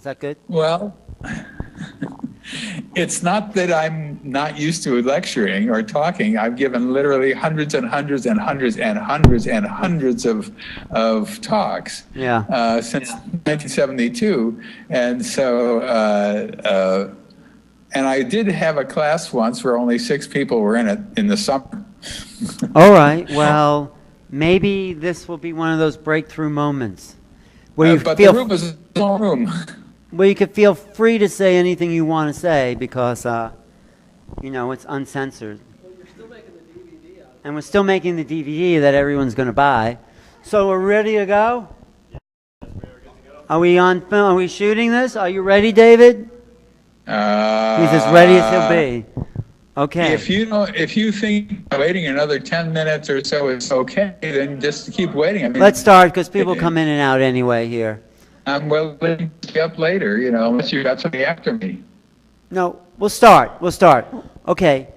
Is that good? Well, it's not that I'm not used to lecturing or talking. I've given literally hundreds and hundreds and hundreds and hundreds and hundreds of talks since 1972. And so, and I did have a class once where only 6 people were in it in the summer. All right. Well, maybe this will be one of those breakthrough moments where you but feel the room was a small room. where you could feel free to say anything you want to say because, you know, it's uncensored. Well, you're still making the DVD out of it. And we're still making the DVD that everyone's going to buy. So we're ready to go? Are we on film? Are we shooting this? Are you ready, David? He's as ready as he'll be. Okay. If you think waiting another 10 minutes or so is okay, then just keep waiting. I mean, Let's start because people come in and out anyway here. I'm willing to be up later, you know, unless you got something after me. No, we'll start. We'll start. Okay.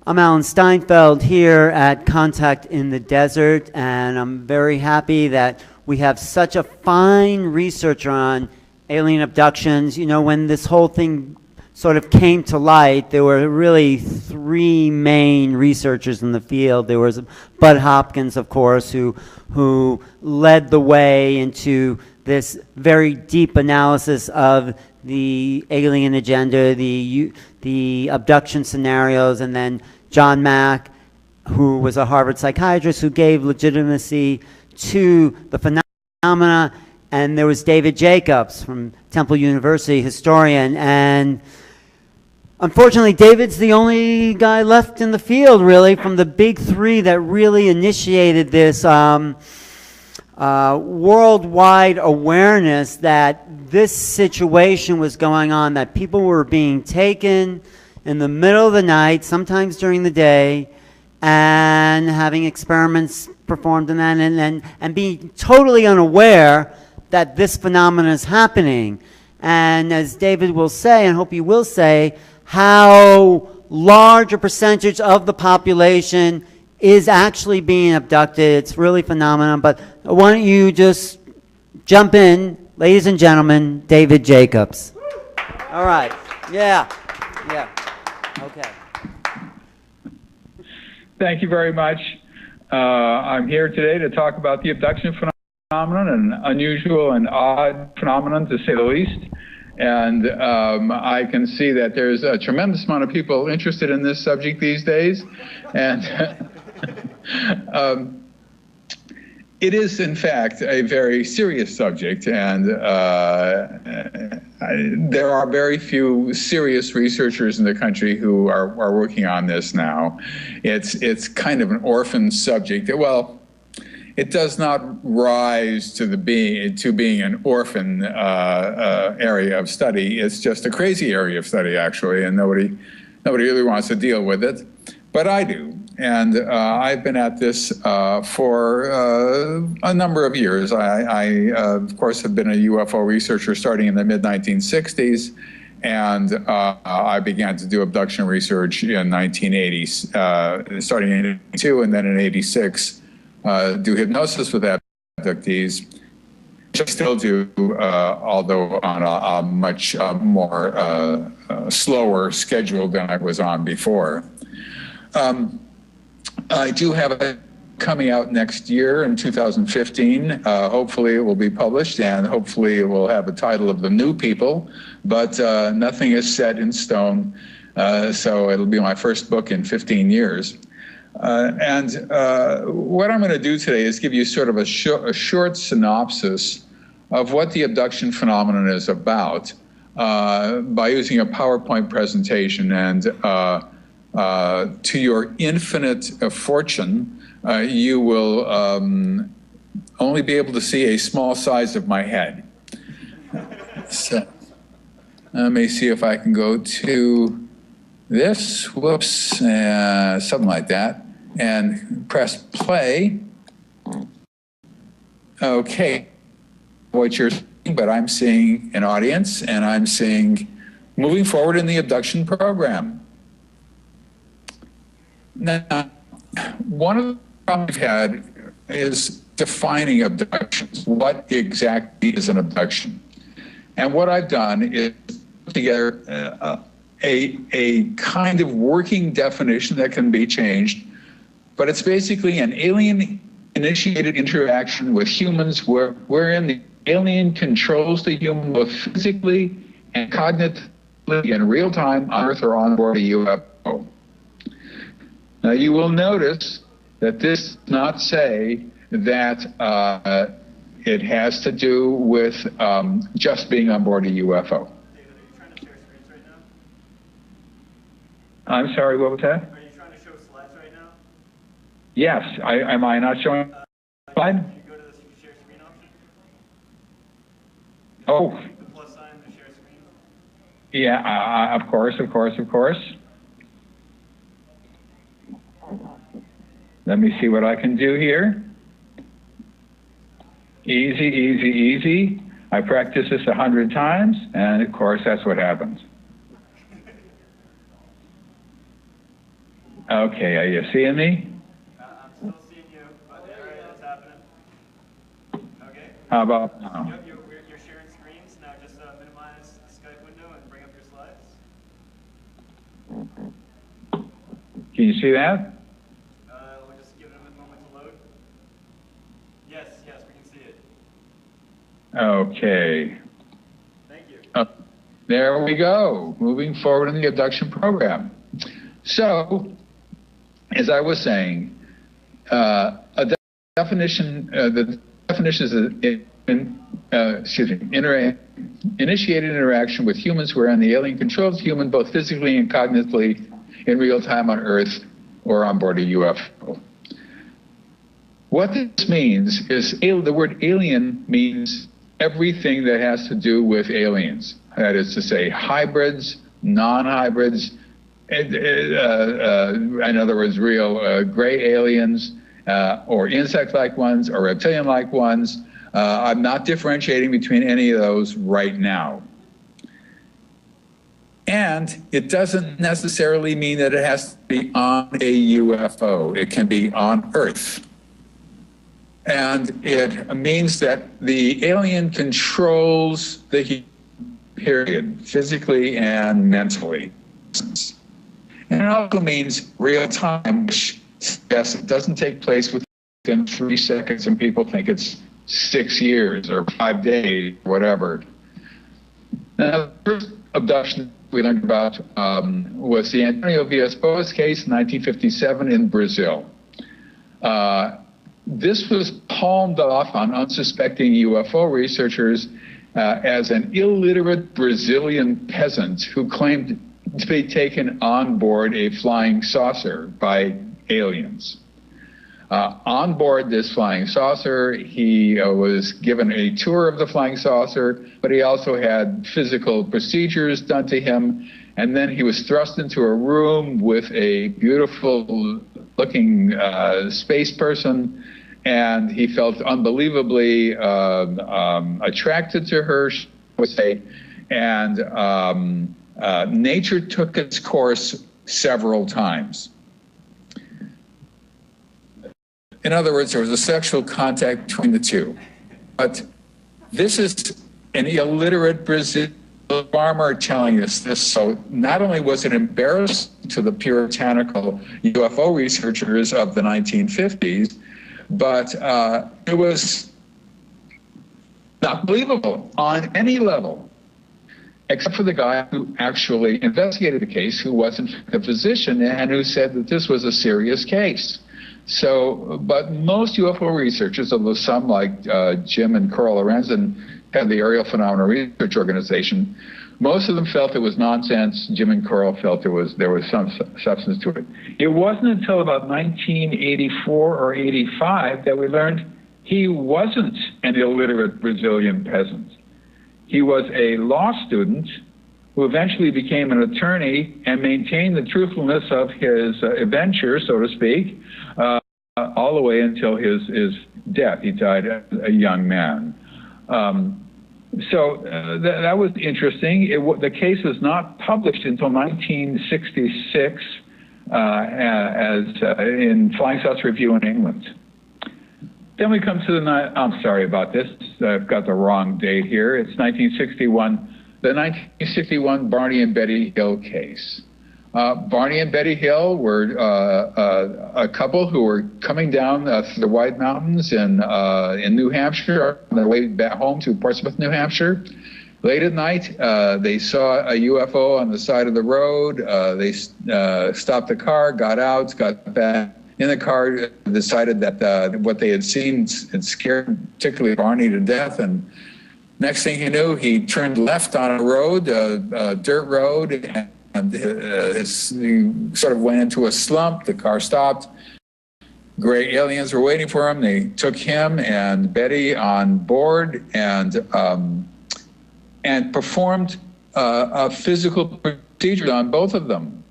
I'm Alan Steinfeld here at Contact in the Desert, and I'm very happy that we have such a fine researcher on alien abductions. You know, when this whole thing sort of came to light, there were really 3 main researchers in the field. There was Bud Hopkins, of course, who led the way into this very deep analysis of the alien agenda, the abduction scenarios, and then John Mack, who was a Harvard psychiatrist who gave legitimacy to the phenomena, and there was David Jacobs from Temple University, historian, and unfortunately, David's the only guy left in the field, really, from the big 3 that really initiated this worldwide awareness that this situation was going on, that people were being taken in the middle of the night, sometimes during the day, and having experiments performed in that, and being totally unaware that this phenomenon is happening. And as David will say, and I hope he will say, how large a percentage of the population is actually being abducted. It's really phenomenal. But why don't you just jump in, ladies and gentlemen, David Jacobs. All right. Yeah. Yeah. Okay. Thank you very much. I'm here today to talk about the abduction phenomenon, an unusual and odd phenomenon, to say the least. And I can see that there's a tremendous amount of people interested in this subject these days. And it is, in fact, a very serious subject. And there are very few serious researchers in the country who are working on this now. It's kind of an orphan subject. Well, it does not rise to being an orphan area of study. It's just a crazy area of study, actually, and nobody really wants to deal with it. But I do, and I've been at this for a number of years. I of course, have been a UFO researcher starting in the mid-1960s, and I began to do abduction research in 1980s, starting in 82 and then in 86. Do hypnosis with abductees, which I still do, although on a much more slower schedule than I was on before. I do have a coming out next year in 2015. Hopefully it will be published, and hopefully it will have a title of The New People, but nothing is set in stone, so it'll be my first book in 15 years. And what I'm going to do today is give you sort of a short synopsis of what the abduction phenomenon is about by using a PowerPoint presentation. And to your infinite fortune, you will only be able to see a small size of my head. So let me see if I can go to this, whoops, something like that, and press play. Okay, what you're seeing, but I'm seeing an audience, and I'm seeing moving forward in the abduction program. Now, one of the problems we've had is defining abductions. What exactly is an abduction? And what I've done is put together a kind of working definition that can be changed, but it's basically an alien-initiated interaction with humans wherein the alien controls the human both physically and cognitively in real time on Earth or on board a UFO. Now you will notice that this does not say that it has to do with just being on board a UFO. David, are you trying to share screens right now? I'm sorry, what was that? Are you trying to show slides right now? Yes, am I not showing slide? Can you go to the share screen option? Oh, The plus sign, the share screen? yeah, of course. Let me see what I can do here. Easy. I practiced this 100 times, and of course, that's what happens. Okay, are you seeing me? I'm still seeing you, but yeah, it's happening. Okay. How about now? Yep, you're sharing screens. Now just minimize the Skype window and bring up your slides. Can you see that? We'll just give it a moment to load. Yes, we can see it. Okay. Thank you. There we go, moving forward in the abduction program. So, as I was saying, the definition is initiated interaction with humans wherein the alien controls the human both physically and cognitively in real time on Earth or on board a UFO. What this means is the word alien means everything that has to do with aliens. That is to say, hybrids, non-hybrids, in other words, real gray aliens, or insect-like ones, or reptilian-like ones. I'm not differentiating between any of those right now. And it doesn't necessarily mean that it has to be on a UFO. It can be on Earth. And it means that the alien controls the human, period, physically and mentally. And it also means real time, which, yes, it doesn't take place within 3 seconds, and people think it's 6 years or 5 days, whatever. Now, the first abduction we learned about was the Antonio Villas-Boas case in 1957 in Brazil. This was palmed off on unsuspecting UFO researchers as an illiterate Brazilian peasant who claimed to be taken on board a flying saucer by aliens. On board this flying saucer, he was given a tour of the flying saucer, but he also had physical procedures done to him. And then he was thrust into a room with a beautiful looking space person, and he felt unbelievably attracted to her, I would say, and nature took its course several times. In other words, there was a sexual contact between the two. But this is an illiterate Brazilian farmer telling us this, so not only was it embarrassing to the puritanical UFO researchers of the 1950s, but it was not believable on any level, except for the guy who actually investigated the case, who was in fact a physician and who said that this was a serious case. So, but most UFO researchers, although some like Jim and Carl Lorenzen had the Aerial Phenomena Research Organization, most of them felt it was nonsense. Jim and Carl felt there was some substance to it. It wasn't until about 1984 or 85 that we learned he wasn't an illiterate Brazilian peasant. He was a law student who eventually became an attorney and maintained the truthfulness of his adventure, so to speak, all the way until his death. He died as a young man. So that was interesting. The case was not published until 1966 as in Flying Saucer Review in England. Then we come to I'm sorry about this. I've got the wrong date here. It's 1961, the 1961 Barney and Betty Hill case. Barney and Betty Hill were a couple who were coming down through the White Mountains in New Hampshire on their way back home to Portsmouth, New Hampshire. Late at night, they saw a UFO on the side of the road. They stopped the car, got out, got back in the car, decided that what they had seen had scared particularly Barney to death. And next thing he knew, he turned left on a road, a dirt road, and he sort of went into a slump. The car stopped. Gray aliens were waiting for him. They took him and Betty on board and performed a physical procedure on both of them.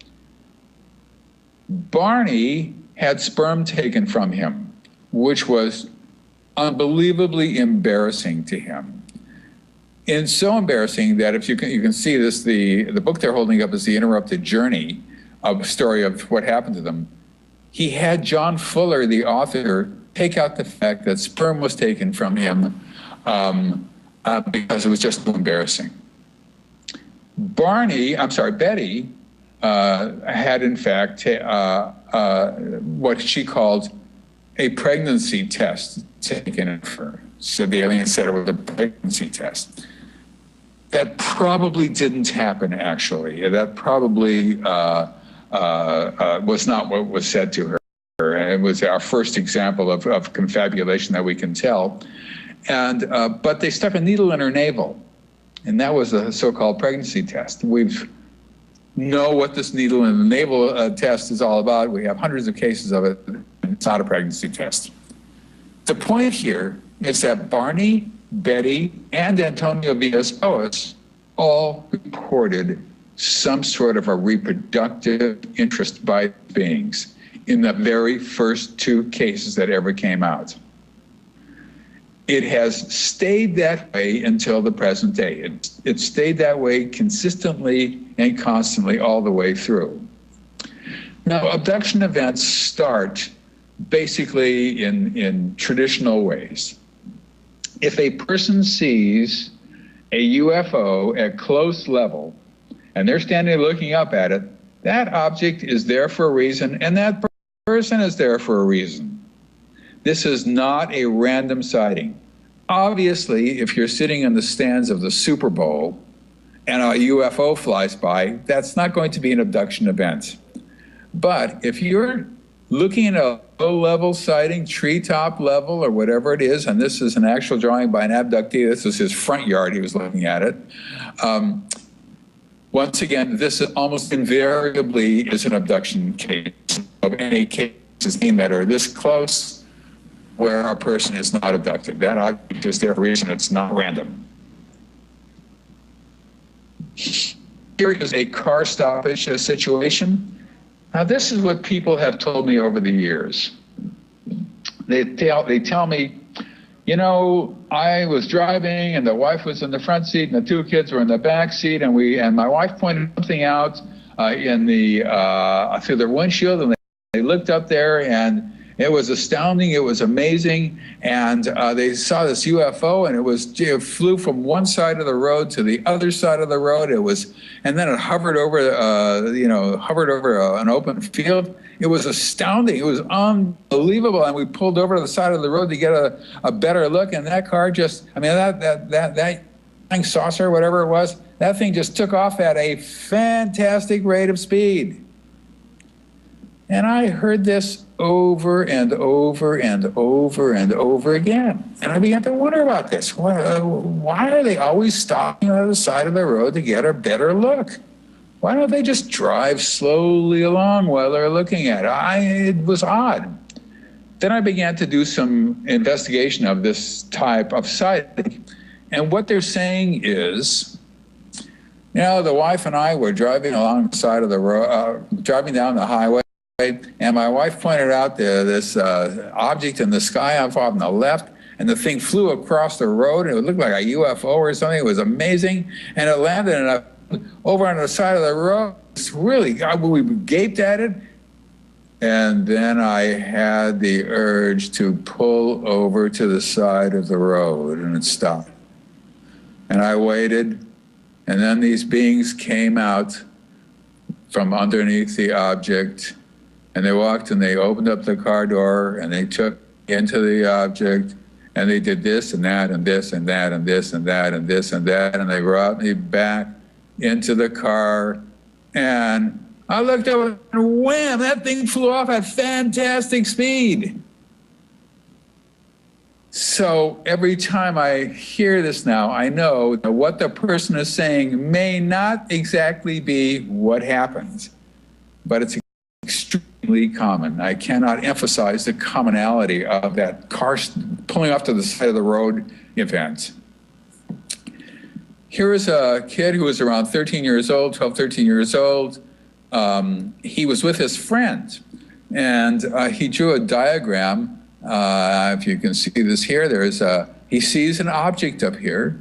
Barney had sperm taken from him, which was unbelievably embarrassing to him. And so embarrassing that if you can see this, the book they're holding up is The Interrupted Journey, a story of what happened to them. He had John Fuller, the author, take out the fact that sperm was taken from him because it was just too embarrassing. Betty had in fact what she called a pregnancy test taken of her. So the alien said it was a pregnancy test. That probably didn't happen, actually. That probably was not what was said to her. And it was our first example of confabulation that we can tell. And but they stuck a needle in her navel, and that was a so-called pregnancy test. We know what this needle in the navel test is all about. We have hundreds of cases of it. It's not a pregnancy test. The point here is that Barney, Betty, and Antonio Villas-Boas all reported some sort of a reproductive interest by beings in the very first two cases that ever came out. It has stayed that way until the present day. It stayed that way consistently and constantly all the way through. Now, abduction events start basically in traditional ways. If a person sees a UFO at close level and they're standing looking up at it, that object is there for a reason, and that person is there for a reason. This is not a random sighting. Obviously, if you're sitting in the stands of the Super Bowl and a UFO flies by, that's not going to be an abduction event. But if you're looking at a low-level sighting, treetop level or whatever it is, and this is an actual drawing by an abductee, this is his front yard, he was looking at it. Once again, this is almost invariably is an abduction case of any cases that are this close where a person is not abducted. That object is there for a reason, it's not random. Here is a car stoppage situation. Now, this is what people have told me over the years. They tell me, you know, I was driving and the wife was in the front seat and the two kids were in the back seat, and my wife pointed something out through their windshield, and they looked up there, and it was astounding. It was amazing. And they saw this UFO, and it flew from one side of the road to the other side of the road. And then it hovered over, an open field. It was astounding. It was unbelievable. And we pulled over to the side of the road to get a better look. And that car that flying saucer, whatever it was, that thing just took off at a fantastic rate of speed. And I heard this over and over and over and over again. And I began to wonder about this. Why are they always stopping on the side of the road to get a better look? Why don't they just drive slowly along while they're looking at it? It was odd. Then I began to do some investigation of this type of sighting. And what they're saying is, you know, the wife and I were driving along the side of the road, driving down the highway, and my wife pointed out this object in the sky off on the left, and the thing flew across the road, and it looked like a UFO or something. It was amazing, and it landed over on the side of the road. It's really, we gaped at it. And then I had the urge to pull over to the side of the road, and it stopped. And I waited, and then these beings came out from underneath the object, and they walked and they opened up the car door and they took me into the object, and they did this and that and this and that and this and that and this and that, and they brought me back into the car, and I looked up and wham, that thing flew off at fantastic speed. So every time I hear this now, I know that what the person is saying may not exactly be what happened, but it's extremely common. I cannot emphasize the commonality of that car pulling off to the side of the road event. Here is a kid who was around 13 years old, 12, 13 years old. He was with his friend, and he drew a diagram. If you can see this here, he sees an object up here,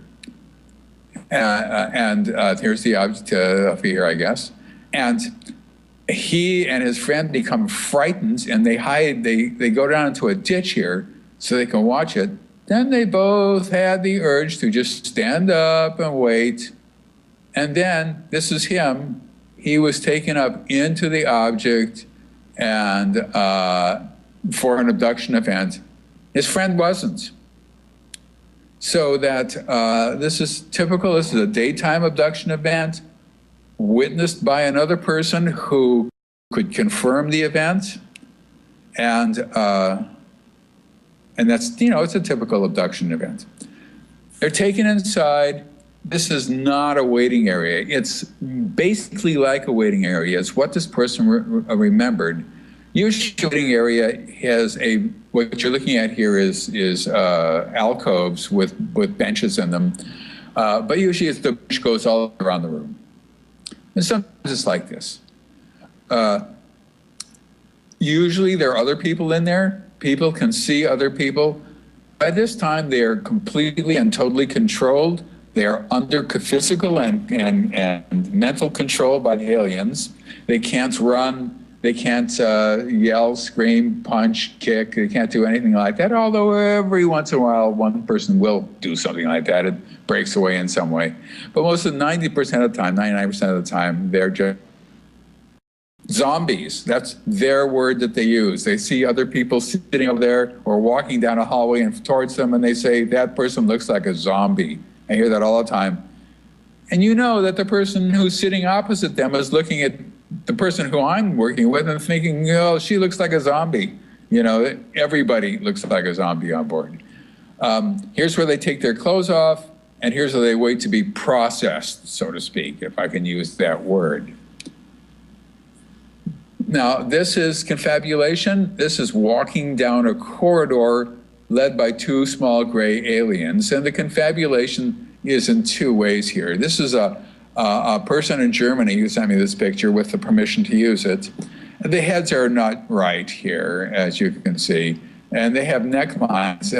and here's the object up here, I guess. And he and his friend become frightened, and they hide. They go down into a ditch here so they can watch it. Then they both had the urge to just stand up and wait. And then this is him. He was taken up into the object and for an abduction event. His friend wasn't. So that this is typical. This is a daytime abduction event witnessed by another person who could confirm the event. And that's, it's a typical abduction event. They're taken inside. This is not a waiting area. It's basically like a waiting area. It's what this person remembered. Usually a waiting area has what you're looking at here is alcoves with benches in them. But usually the bench goes all around the room. And sometimes it's like this. Usually there are other people in there. People can see other people. By this time, they are completely and totally controlled. They are under physical and mental control by the aliens. They can't run. They can't yell, scream, punch, kick. They can't do anything like that, although every once in a while, one person will do something like that. It breaks away in some way. But most of 90% of the time, 99% of the time, they're just zombies. That's their word that they use. They see other people sitting over there or walking down a hallway and towards them, and they say, that person looks like a zombie. I hear that all the time. And you know that the person who's sitting opposite them is looking at the person who I'm working with and thinking, oh, she looks like a zombie. Everybody looks like a zombie on board. Here's where they take their clothes off, and here's where they wait to be processed, so to speak, if I can use that word. Now, this is confabulation. This is walking down a corridor led by two small gray aliens. And the confabulation is in two ways here. This is a person in Germany who sent me this picture with the permission to use it. The heads are not right here, as you can see. And they have necklines,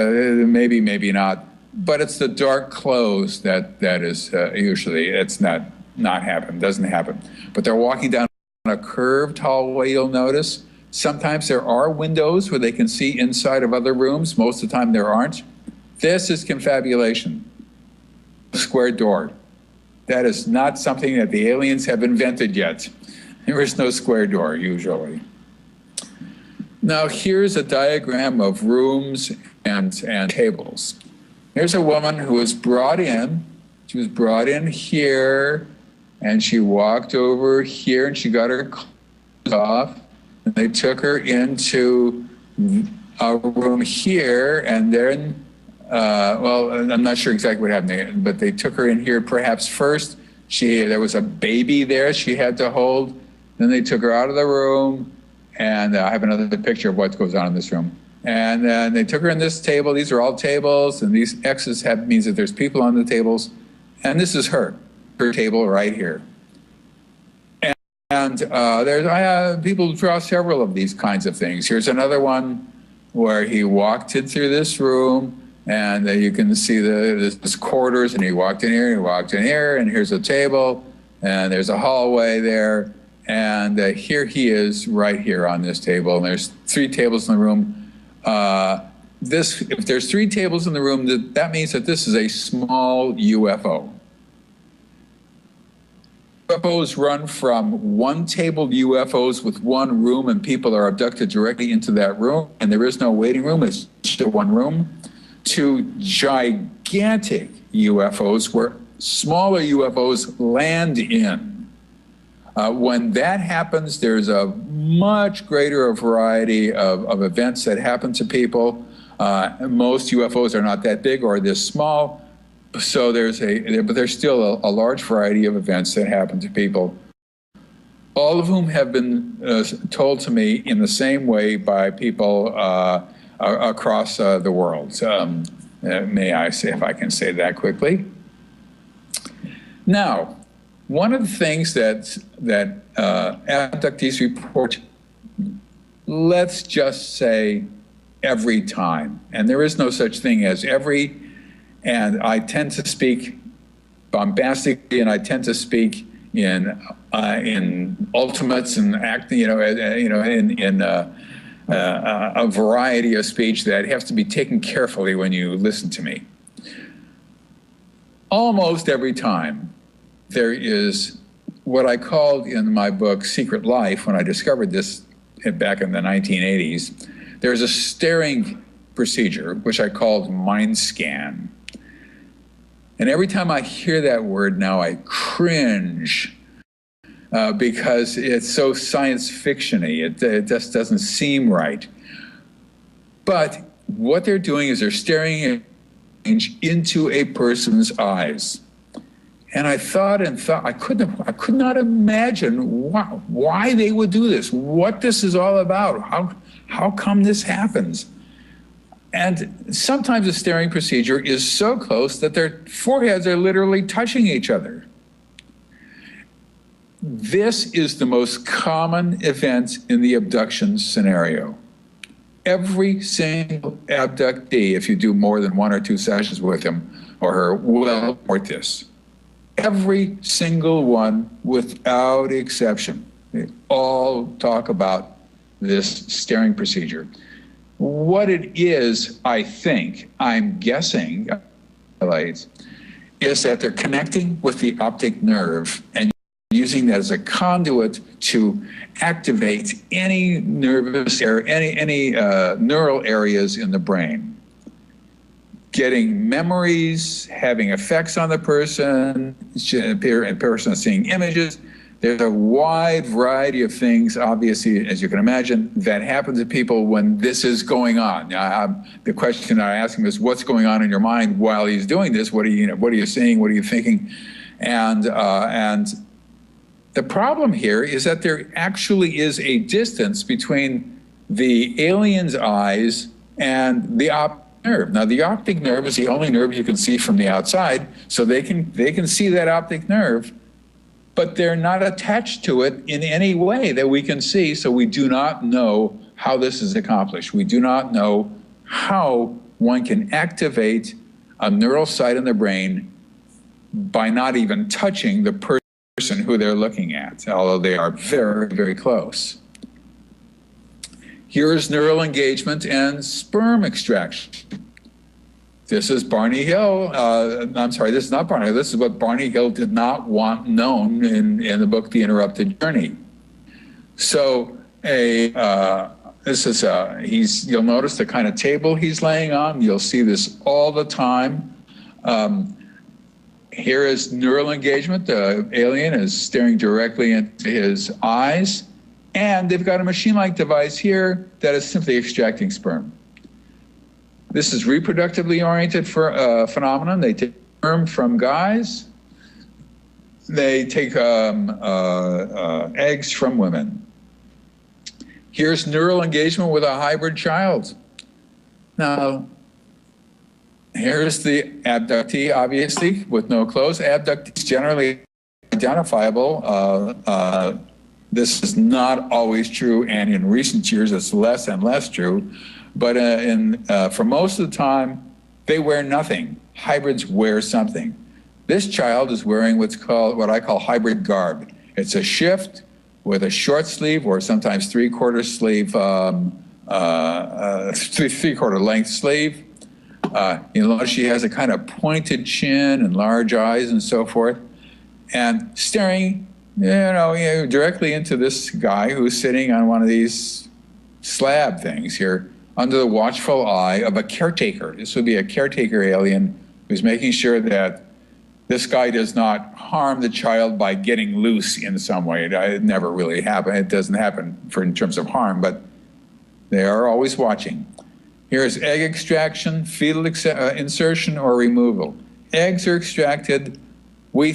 maybe, maybe not. But it's the dark clothes that is usually, it's not happen, doesn't happen. But they're walking down a curved hallway, you'll notice. Sometimes there are windows where they can see inside of other rooms. Most of the time there aren't. This is confabulation. Square door. That is not something that the aliens have invented yet. There is no square door, usually. Now here's a diagram of rooms and tables. Here's a woman who was brought in. She was brought in here, and she walked over here, and she got her clothes off. And they took her into a room here, and then, well, I'm not sure exactly what happened, but they took her in here perhaps first. There was a baby there she had to hold. Then they took her out of the room, and I have another picture of what goes on in this room. And then they took her in this table. These are all tables, and these X's means that there's people on the tables. And this is her table right here. And people draw several of these kinds of things. Here's another one where he walked in through this room, and you can see this corridors, and he walked in here, and he walked in here, and here's a table, and there's a hallway there. And here he is right here on this table. And there's 3 tables in the room. If there's 3 tables in the room, that means that this is a small UFO. UFOs run from one-tabled UFOs with one room, and people are abducted directly into that room, and there is no waiting room, it's just one room, to gigantic UFOs where smaller UFOs land in. When that happens, there's a much greater variety of events that happen to people. Most UFOs are not that big or this small, so but there's still a large variety of events that happen to people, all of whom have been told to me in the same way by people across the world. May I say, if I can say that quickly? Now, one of the things that abductees report, let's just say every time, and there is no such thing as every, and I tend to speak bombastically, and I tend to speak in ultimates and act, in a variety of speech that has to be taken carefully when you listen to me. Almost every time there is what I called in my book Secret Life, when I discovered this back in the 1980s, there's a staring procedure, which I called mind scan. And every time I hear that word now, I cringe because it's so science fiction-y. It just doesn't seem right. But what they're doing is they're staring into a person's eyes. And I thought, I could not imagine why they would do this, what this is all about, how come this happens. And sometimes the staring procedure is so close that their foreheads are literally touching each other. This is the most common event in the abduction scenario. Every single abductee, if you do more than 1 or 2 sessions with him or her, will report this. Every single one, without exception, they all talk about this staring procedure. What it is, I'm guessing, is that they're connecting with the optic nerve and using that as a conduit to activate any nervous or any neural areas in the brain. Getting memories, having effects on the person, a person seeing images. There's a wide variety of things, obviously, as you can imagine, that happen to people when this is going on. The question I ask him is, what's going on in your mind while he's doing this? What are you seeing? What are you thinking? And the problem here is that there actually is a distance between the alien's eyes and the optic nerve. Now, the optic nerve is the only nerve you can see from the outside, so they can see that optic nerve, but they're not attached to it in any way that we can see, so we do not know how this is accomplished. We do not know how one can activate a neural site in the brain by not even touching the person who they're looking at, although they are very, very close. Here's neural engagement and sperm extraction. This is Barney Hill. I'm sorry, this is not Barney Hill. This is what Barney Hill did not want known in the book, The Interrupted Journey. So this is, you'll notice the kind of table he's laying on. You'll see this all the time. Here is neural engagement. The alien is staring directly into his eyes. And they've got a machine-like device here that is simply extracting sperm. This is reproductively oriented phenomenon. They take sperm from guys. They take eggs from women. Here's neural engagement with a hybrid child. Now, here's the abductee, obviously, with no clothes. Abductees generally identifiable. This is not always true, and in recent years, it's less and less true. But for most of the time, they wear nothing. Hybrids wear something. This child is wearing what I call hybrid garb. It's a shift with a short sleeve or sometimes three-quarter sleeve, three-quarter length sleeve. You'll notice she has a kind of pointed chin and large eyes and so forth, and staring, directly into this guy who's sitting on one of these slab things here under the watchful eye of a caretaker. This would be a caretaker alien who's making sure that this guy does not harm the child by getting loose in some way. It never really happens. It doesn't happen in terms of harm, but they are always watching. Here's egg extraction, fetal insertion, or removal. Eggs are extracted. We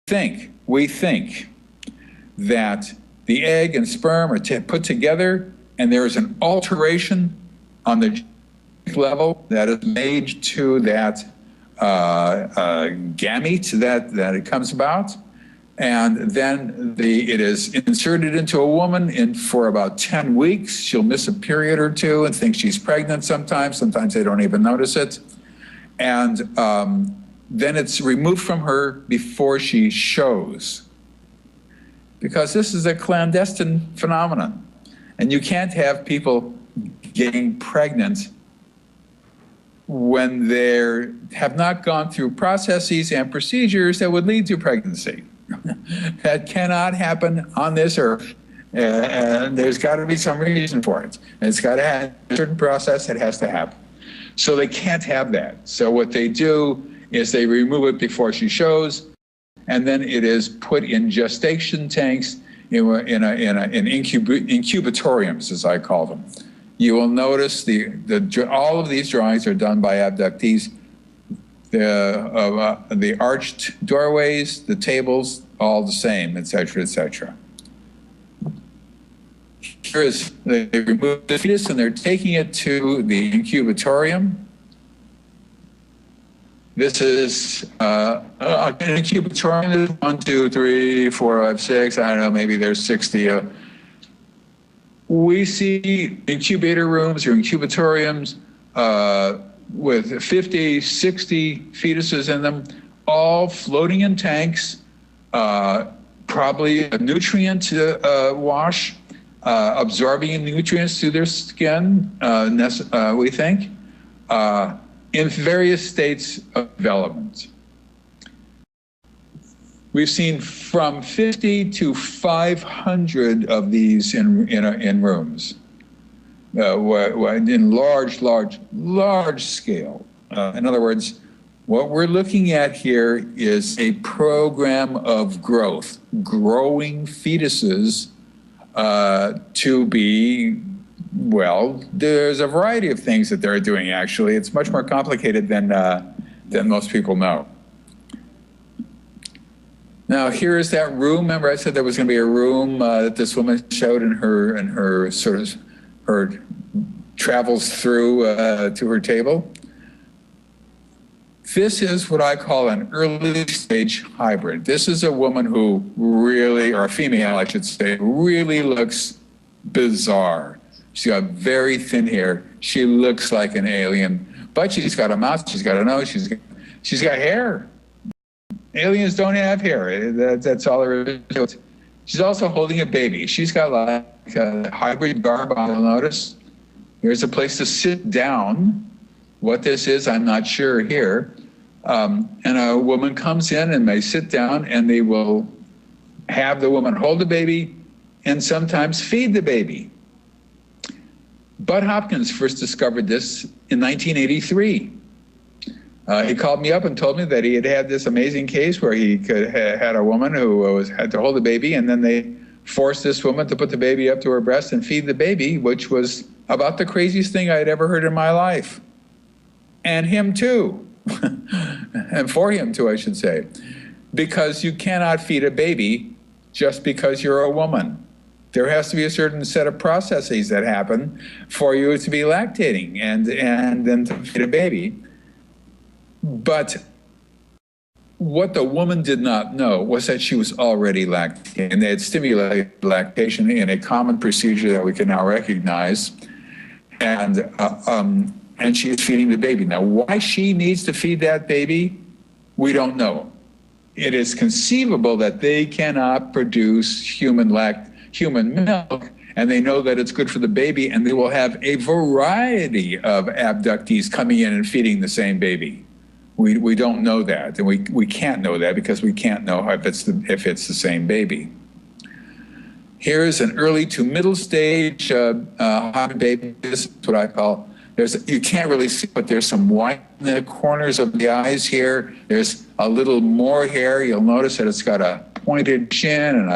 think that the egg and sperm are put together, and there is an alteration on the level that is made to that gamete that it comes about, and then it is inserted into a woman for about 10 weeks. She'll miss a period or two and think she's pregnant sometimes. Sometimes they don't even notice it. And then it's removed from her before she shows, because this is a clandestine phenomenon. And you can't have people getting pregnant when they have not gone through processes and procedures that would lead to pregnancy. That cannot happen on this earth. And there's got to be some reason for it. And it's got to have a certain process that has to happen. So they can't have that. So what they do is they remove it before she shows, and then it is put in gestation tanks in incubatoriums, as I call them. You will notice all of these drawings are done by abductees. The arched doorways, the tables, all the same, et cetera, et cetera. They remove the fetus and they're taking it to the incubatorium. This is an incubatorium. There's 1, 2, 3, 4, 5, 6. I don't know, maybe there's 60. We see incubator rooms or incubatoriums with 50, 60 fetuses in them, all floating in tanks, probably a nutrient wash, absorbing nutrients through their skin, we think, in various states of development. We've seen from 50 to 500 of these in rooms, in large scale. In other words, what we're looking at here is a program of growth, growing fetuses to be, well, there's a variety of things that they're doing, actually. It's much more complicated than most people know. Now, here is that room. Remember I said there was going to be a room that this woman showed in her sort of her travels through to her table. This is what I call an early stage hybrid. This is a woman who really, or a female, I should say, really looks bizarre. She's got very thin hair. She looks like an alien, but she's got a mouth, she's got a nose, she's got hair. Aliens don't have hair. That's all there is to it. She's also holding a baby. She's got like a hybrid garb, I'll notice. Here's a place to sit down. What this is, I'm not sure here. And a woman comes in and they sit down and they will have the woman hold the baby and sometimes feed the baby. Bud Hopkins first discovered this in 1983. He called me up and told me that he had this amazing case where he had a woman who had to hold the baby, and then they forced this woman to put the baby up to her breast and feed the baby, which was about the craziest thing I had ever heard in my life. And him too, and for him too, I should say, because you cannot feed a baby just because you're a woman. There has to be a certain set of processes that happen for you to be lactating and then to feed a baby. But what the woman did not know was that she was already lactating, and they had stimulated lactation in a common procedure that we can now recognize. And she is feeding the baby. Now, why she needs to feed that baby, we don't know. It is conceivable that they cannot produce human human milk, and they know that it's good for the baby, and they will have a variety of abductees coming in and feeding the same baby. We don't know that, and we can't know that because we can't know if it's the same baby. Here's an early to middle stage hybrid baby. This is what I call, you can't really see, but there's some white in the corners of the eyes here. There's a little more hair. You'll notice that it's got a pointed chin and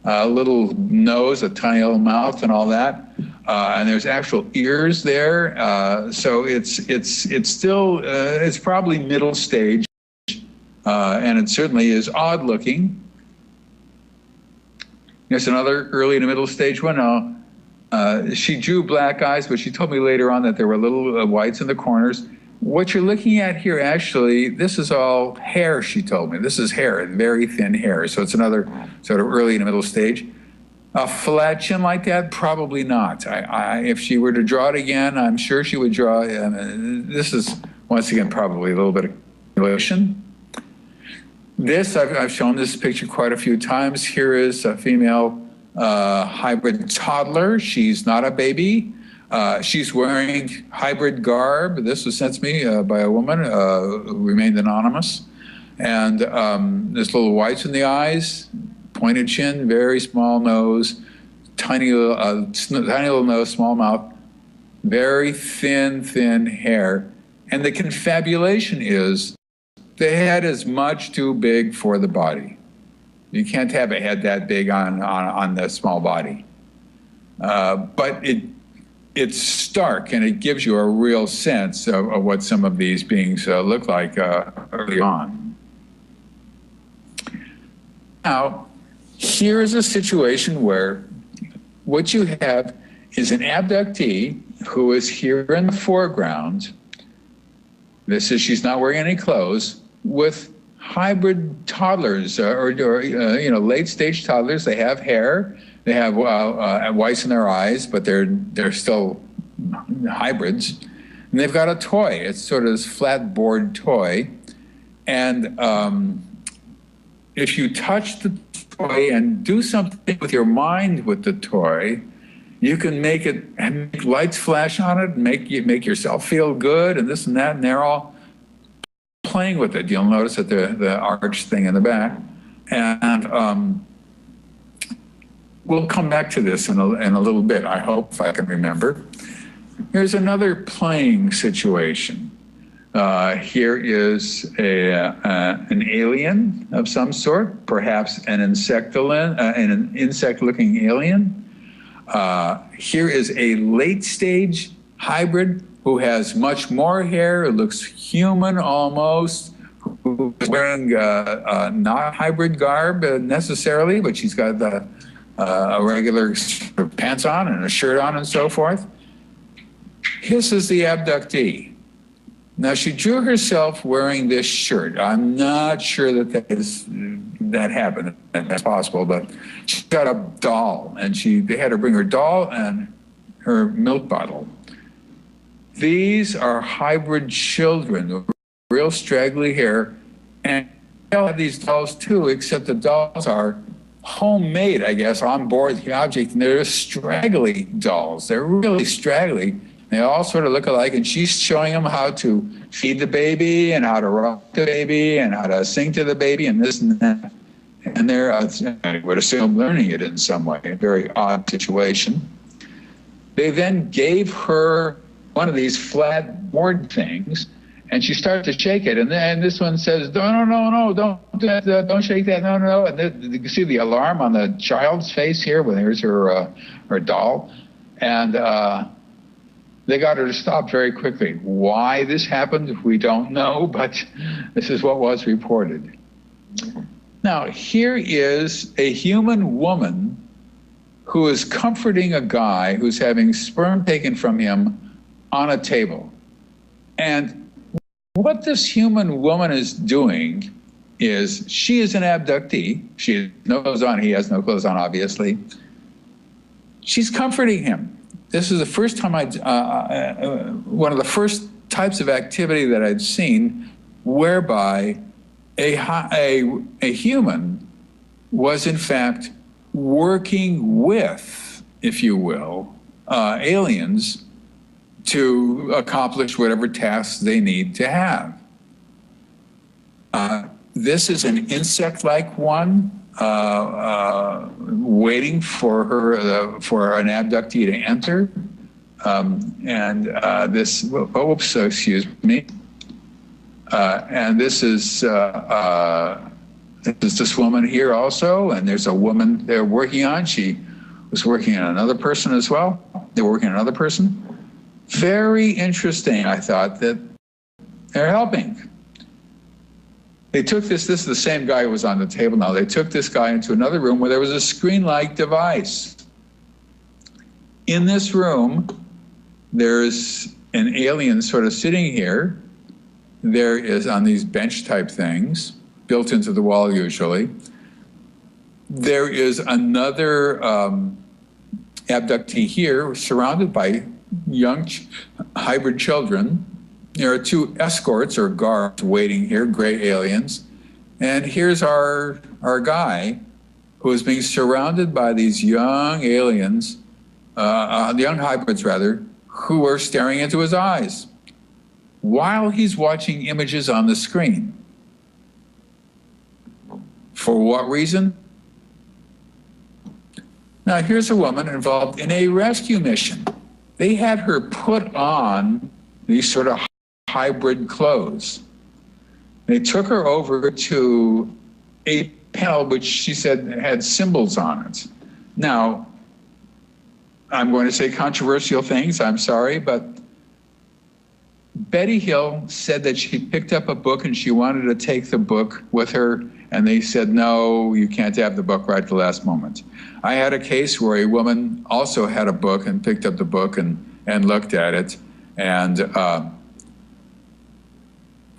a little nose, a tiny little mouth, and all that. And there's actual ears there. So it's still it's probably middle stage, and it certainly is odd looking. There's another early to middle stage one. She drew black eyes, but she told me later on that there were little whites in the corners. What you're looking at here, actually, this is all hair, she told me. This is hair, very thin hair. So it's another sort of early to middle stage. A flat chin like that? Probably not. If she were to draw it again, I'm sure she would draw. This is, once again, probably a little bit of manipulation. This, I've shown this picture quite a few times. Here is a female hybrid toddler. She's not a baby. She's wearing hybrid garb. This was sent to me by a woman who remained anonymous. And there's little whites in the eyes, pointed chin, very small nose, tiny little nose, small mouth, very thin hair. And the confabulation is the head is much too big for the body. You can't have a head that big on the small body. But it's stark, and it gives you a real sense of what some of these beings look like early on. Now, here is a situation where what you have is an abductee who is here in the foreground. This is, she's not wearing any clothes, with hybrid toddlers or late stage toddlers. They have hair, they have whites in their eyes, but they're still hybrids. And they've got a toy. It's sort of this flat board toy. And if you touch the toy and do something with your mind with the toy, you can make lights flash on it, and make yourself feel good, and this and that, and they're all playing with it. You'll notice that the arch thing in the back. And we'll come back to this in a little bit, I hope, if I can remember. Here's another playing situation. Here is an alien of some sort, perhaps an insect-looking alien. Here is a late-stage hybrid who has much more hair, looks human almost, who is wearing not hybrid garb necessarily, but she's got a regular pants on and a shirt on and so forth. This is the abductee. Now, she drew herself wearing this shirt. I'm not sure that happened. That's possible, but she got a doll, and they had her bring her doll and her milk bottle. These are hybrid children with real straggly hair, and they all have these dolls too, except the dolls are homemade, I guess, on board the object, and they're straggly dolls. They're really straggly. They all sort of look alike, and she's showing them how to feed the baby and how to rock the baby and how to sing to the baby and this and that. And they're, I would assume, learning it in some way, a very odd situation. They then gave her one of these flat board things, and she started to shake it. And then this one says, no, don't shake that, no. And then you can see the alarm on the child's face here when there's her doll. And they got her to stop very quickly. Why this happened, we don't know, but this is what was reported. Now, here is a human woman who is comforting a guy who's having sperm taken from him on a table. And what this human woman is doing is, she is an abductee. She has no clothes on. He has no clothes on, obviously. She's comforting him. This is the first time one of the first types of activity that I'd seen whereby a human was in fact working with, if you will, aliens to accomplish whatever tasks they need to have. This is an insect-like one, waiting for her, for an abductee to enter. This, oops, excuse me. And this is this woman here also, and there's a woman they're working on. She was working on another person as well. They're working on another person. Very interesting, I thought, that they're helping. They took this is the same guy who was on the table now. They took this guy into another room where there was a screen-like device. In this room, there's an alien sort of sitting here. There is on these bench type things, built into the wall usually. There is another abductee here surrounded by young hybrid children. There are two escorts or guards waiting here, gray aliens. And here's our guy who is being surrounded by these young aliens, young hybrids rather, who are staring into his eyes while he's watching images on the screen. For what reason? Now here's a woman involved in a rescue mission. They had her put on these sort of hybrid clothes. They took her over to a panel which she said had symbols on it. Now, I'm going to say controversial things, I'm sorry, but Betty Hill said that she picked up a book and she wanted to take the book with her, and they said, no, you can't have the book right at the last moment. I had a case where a woman also had a book and picked up the book and looked at it, and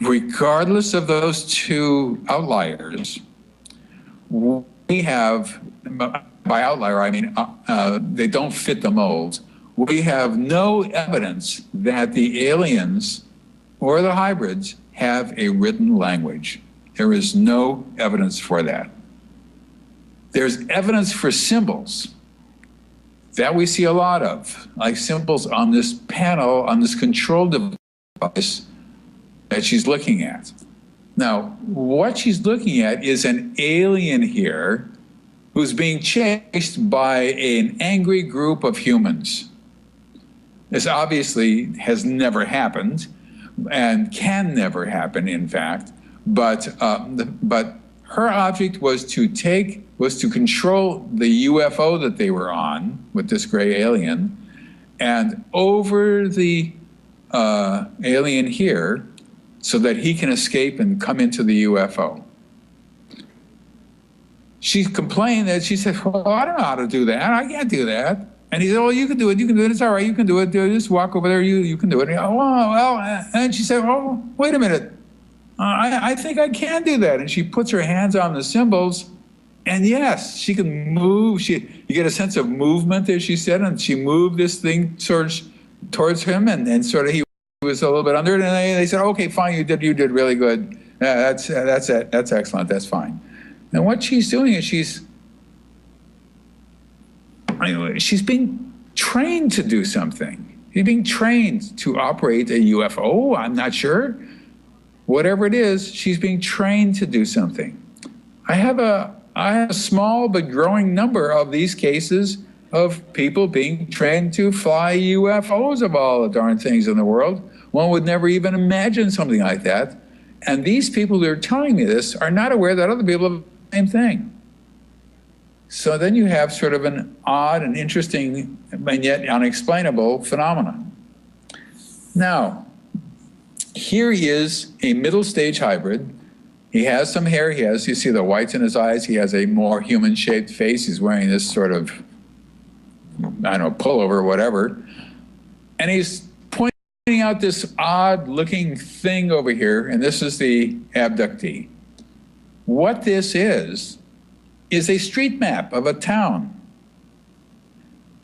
regardless of those two outliers, we have, by outlier I mean they don't fit the mold, we have no evidence that the aliens or the hybrids have a written language. There is no evidence for that. There's evidence for symbols that we see a lot of, like symbols on this panel, on this control device that she's looking at. Now, what she's looking at is an alien here who's being chased by an angry group of humans. This obviously has never happened and can never happen, in fact, but her object was to control the UFO that they were on with this gray alien, and over the alien here so that he can escape and come into the UFO. She complained that she said, well, I don't know how to do that. I can't do that. And he said, oh, you can do it. You can do it. It's all right. You can do it. Just walk over there. You can do it. And, oh, well, and she said, oh, wait a minute. I think I can do that. And she puts her hands on the symbols, and yes, she can move. You get a sense of movement, as she said, and she moved this thing towards him, and sort of he was a little bit under it, and they said, okay, fine, you did really good. That's excellent. That's fine. And what she's doing is she's being trained to do something. She's being trained to operate a UFO. I'm not sure. Whatever it is, she's being trained to do something. I have a small but growing number of these cases of people being trained to fly UFOs, of all the darn things in the world. One would never even imagine something like that. And these people who are telling me this are not aware that other people have the same thing. So then you have sort of an odd and interesting and yet unexplainable phenomenon. Now, here he is, a middle stage hybrid. He has some hair. You see the whites in his eyes. He has a more human shaped face. He's wearing this sort of, I don't know, pullover or whatever. And he's pointing out this odd looking thing over here. And this is the abductee. What this is a street map of a town.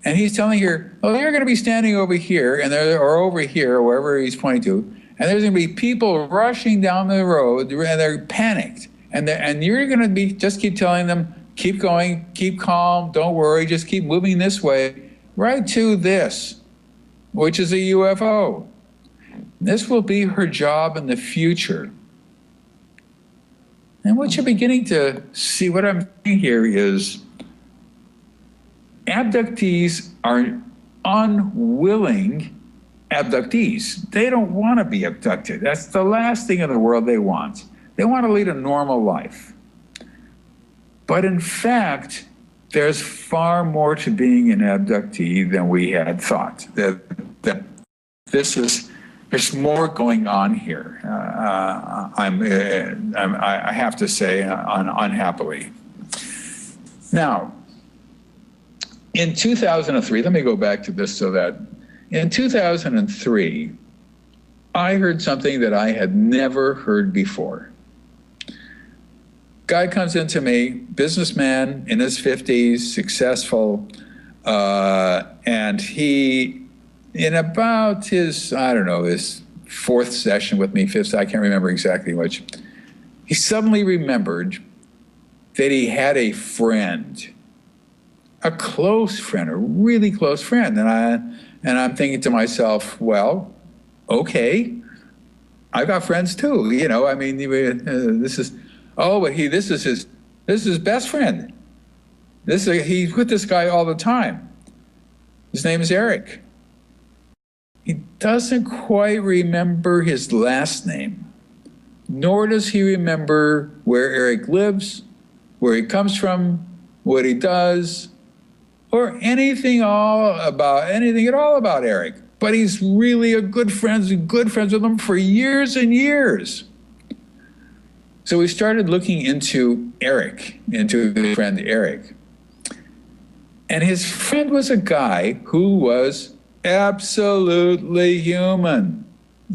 And he's telling her, oh, you're going to be standing over here or over here, or wherever he's pointing to. And there's going to be people rushing down the road, and they're panicked. And you're going to just keep telling them, keep going, keep calm, don't worry, just keep moving this way, right to this, which is a UFO. This will be her job in the future. And what you're beginning to see, what I'm saying here is abductees are unwilling abductees. They don't want to be abducted. That's the last thing in the world they want. They want to lead a normal life. But in fact, there's far more to being an abductee than we had thought. That there's more going on here. I have to say, unhappily. Now, in 2003, let me go back to this so that in 2003, I heard something that I had never heard before. Guy comes into me, businessman in his 50s, successful, and he, in about his, I don't know, his fourth session with me, fifth, I can't remember exactly which, he suddenly remembered that he had a friend, a close friend, a really close friend. And I'm thinking to myself, well, okay, I got friends too. You know, I mean, this is his best friend. He's with this guy all the time. His name is Eric. He doesn't quite remember his last name, nor does he remember where Eric lives, where he comes from, what he does, or anything at all about Eric. But he's really a good friends with him for years and years. So we started looking into Eric, into his friend Eric. And his friend was a guy who was absolutely human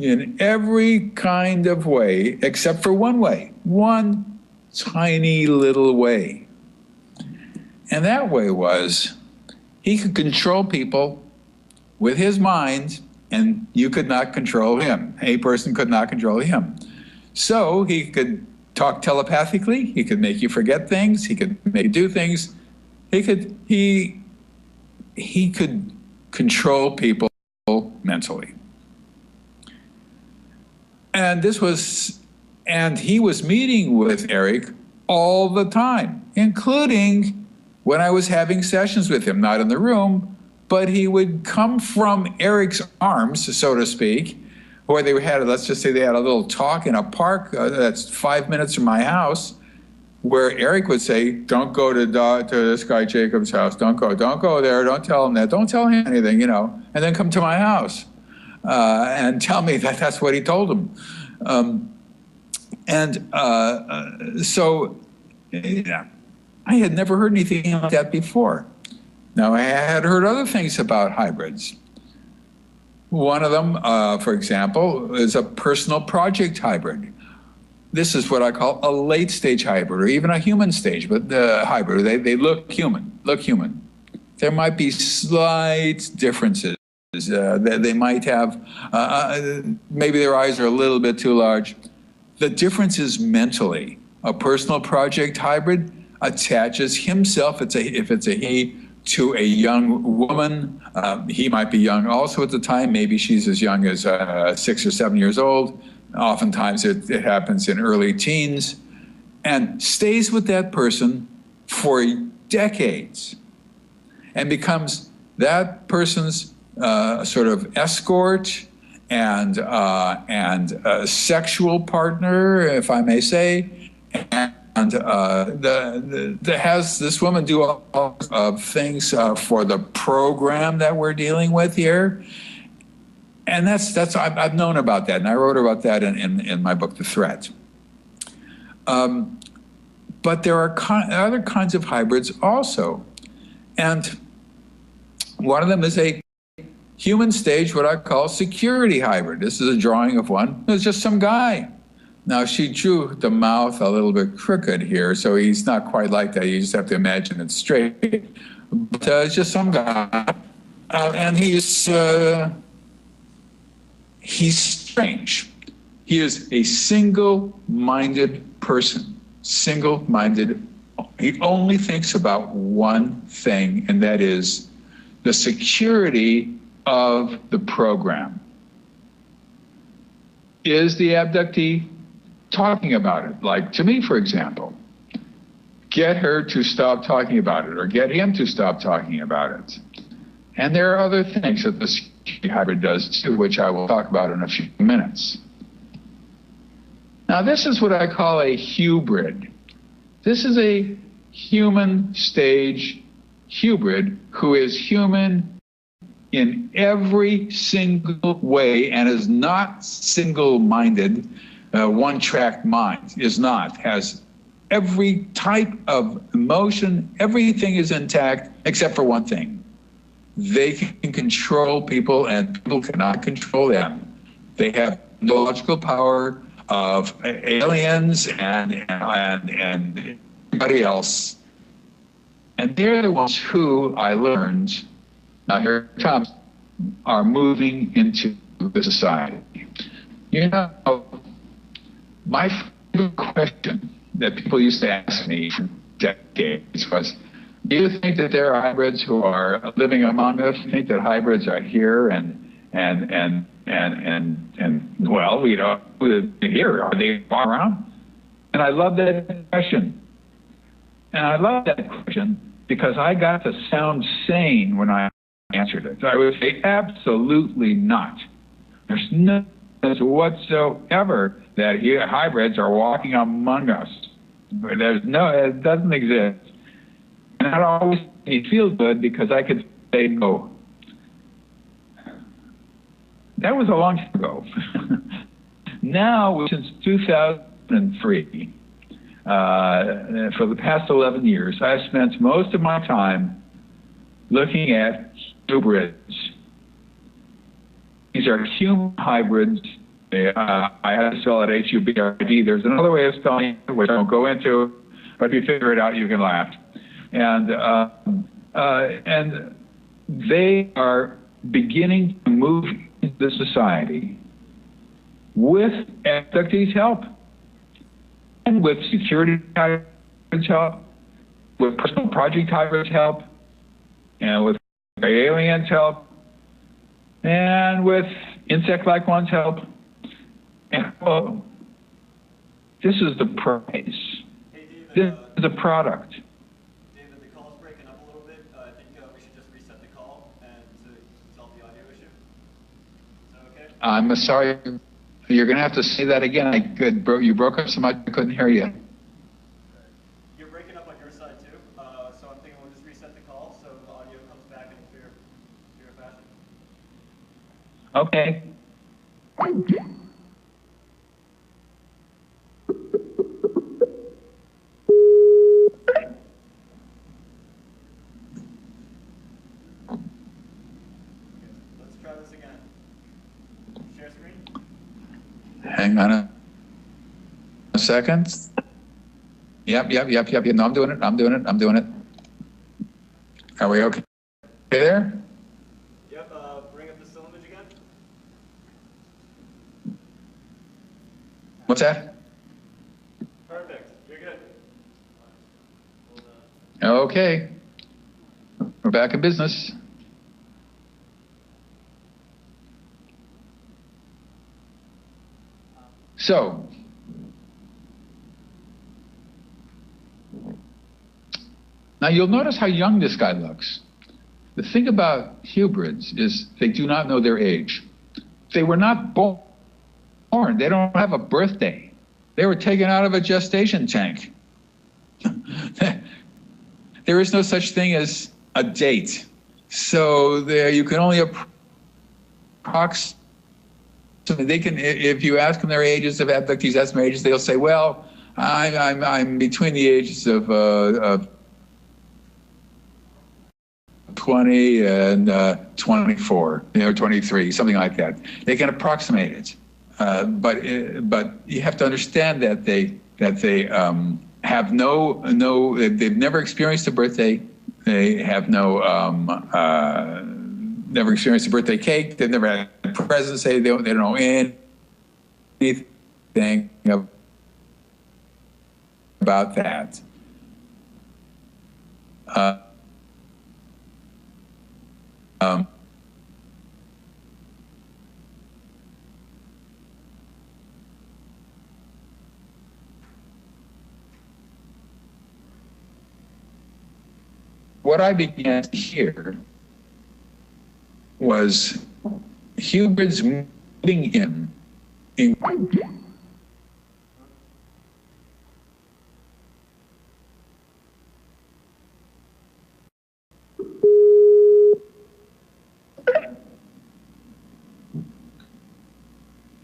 in every kind of way, except for one way, one tiny little way. And that way was he could control people with his mind, and you could not control him. A person could not control him. So he could talk telepathically, he could make you forget things, he could make you do things, he could control people mentally. And he was meeting with Eric all the time, including when I was having sessions with him, not in the room, but he would come from Eric's arms, so to speak, where let's just say they had a little talk in a park that's 5 minutes from my house, where Eric would say, don't go to this guy Jacob's house, don't go there, don't tell him that, don't tell him anything, and then come to my house and tell me that that's what he told him. So I had never heard anything like that before. Now, I had heard other things about hybrids. One of them, for example, is a personal project hybrid. This is what I call a late stage hybrid, or even a human stage, but the hybrid, they look human. There might be slight differences. They might have, maybe their eyes are a little bit too large. The difference is mentally. A personal project hybrid attaches himself, if it's a he, to a young woman. He might be young also at the time. Maybe she's as young as 6 or 7 years old. Oftentimes it happens in early teens, and stays with that person for decades and becomes that person's sort of escort and sexual partner, if I may say. And has this woman do all of things for the program that we're dealing with here. And I've known about that, and I wrote about that in my book, The Threat. But there are other kinds of hybrids also. And one of them is a human stage, what I call security hybrid. This is a drawing of one. It's just some guy. Now, she drew the mouth a little bit crooked here, so he's not quite like that. You just have to imagine it's straight. But it's just some guy. And he's strange. He is a single-minded person. Single-minded. He only thinks about one thing, and that is the security of the program. Is the abductee talking about it? Like to me, for example, get her to stop talking about it, or get him to stop talking about it. And there are other things that the security hybrid does too, which I will talk about in a few minutes. Now, this is what I call a hybrid. This is a human stage hybrid who is human in every single way and is not single-minded, one-track mind, is not, has every type of emotion, everything is intact except for one thing. They can control people and people cannot control them. They have the logical power of aliens and everybody else. And they're the ones who I learned, now here it comes, are moving into the society. You know, my favorite question that people used to ask me for decades was, do you think that there are hybrids who are living among us? Do you think that hybrids are here and well, we don't here. Are they far around? And I love that question. And I love that question because I got to sound sane when I answered it. I would say absolutely not. There's no evidence whatsoever that hybrids are walking among us. There's no, it doesn't exist. And that always made me feel good because I could say no. That was a long time ago. Now, since 2003, for the past 11 years, I've spent most of my time looking at hybrids. These are human hybrids. I had to spell it H-U-B-R-I-D. There's another way of spelling it, which I won't go into, but if you figure it out, you can laugh. And they are beginning to move into the society with abductees' help, and with security hybrids' help, with personal project hybrids' help, and with aliens' help, and with insect-like ones' help. And well, this is the price. Hey, David, This is the product. David, the call's breaking up a little bit. I think we should just reset the call and to solve the audio issue. Is that okay? I'm sorry. You're going to have to say that again. You broke up so much I couldn't hear you. You're breaking up on your side too, so I'm thinking we'll just reset the call so the audio comes back in a clear fashion. Okay. Let's try this again. Share screen. Hang on a second. Yep. No, I'm doing it. Are we okay there? Yep, bring up the still image again. What's that? Perfect, you're good. Okay. We're back in business. So, now you'll notice how young this guy looks. The thing about hybrids is they do not know their age. They were not born. They don't have a birthday. They were taken out of a gestation tank. There is no such thing as a date. So there you can only approximate. They can, if you ask them their ages, of abductees ask them their ages, they'll say, well, I'm between the ages of 20 and 24, 23, something like that. They can approximate it, but you have to understand that they have they've never experienced a birthday. They have never experienced a birthday cake. They've never had a present. They don't know anything about that. Uh, um, what I began to hear was hybrids moving in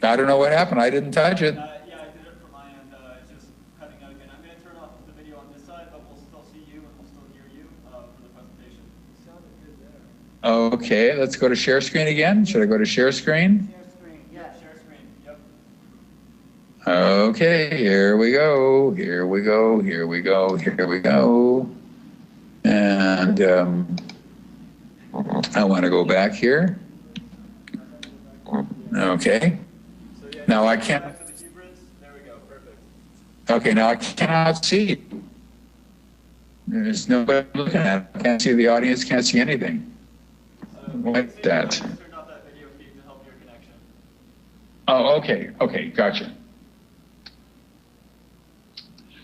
I don't know what happened. I didn't touch it. Yeah, I did it from my end. It's just cutting out again. I'm going to turn off the video on this side, but we'll still see you and we'll still hear you for the presentation. It sounded good there. Okay, let's go to share screen again. Should I go to share screen? Share screen, Yeah, share screen. Yep. Okay, here we go. Here we go. Here we go. Here we go. And I want to go back here. Okay. So yeah, Now I can't. back to the hybrids. There we go. Perfect. Okay, now I cannot see. There's nobody looking at it. I can't see the audience, can't see anything. Like that. Turned off that video feed to help your connection. Oh, okay, okay, gotcha.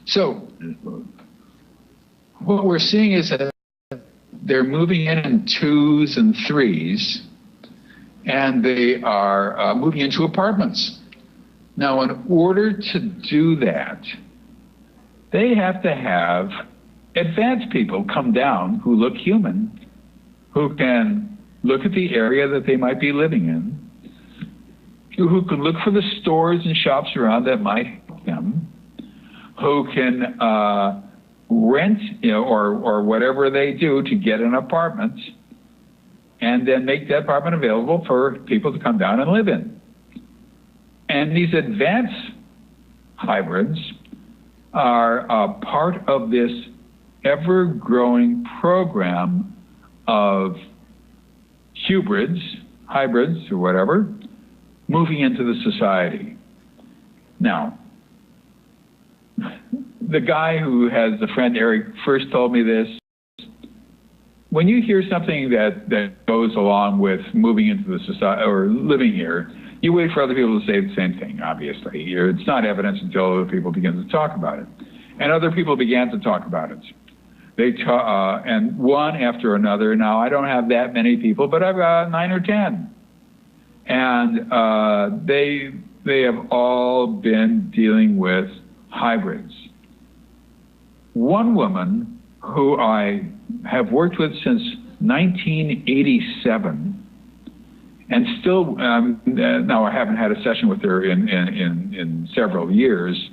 So, what we're seeing is that they're moving in twos and threes, and they are moving into apartments. Now, in order to do that, they have to have advanced people come down who look human, who can look at the area that they might be living in, who can look for the stores and shops around that might help them, who can rent, or whatever they do to get an apartment, and then make that apartment available for people to come down and live in. And these advanced hybrids are a part of this ever-growing program of hybrids, or whatever, moving into the society. Now, the guy who has the friend Eric first told me this. When you hear something that goes along with moving into the society or living here, you wait for other people to say the same thing, obviously. It's not evidence until other people begin to talk about it. And other people began to talk about it. And one after another. Now, I don't have that many people, but I've got 9 or 10. And they have all been dealing with hybrids. One woman who I have worked with since 1987, and still, now I haven't had a session with her in several years,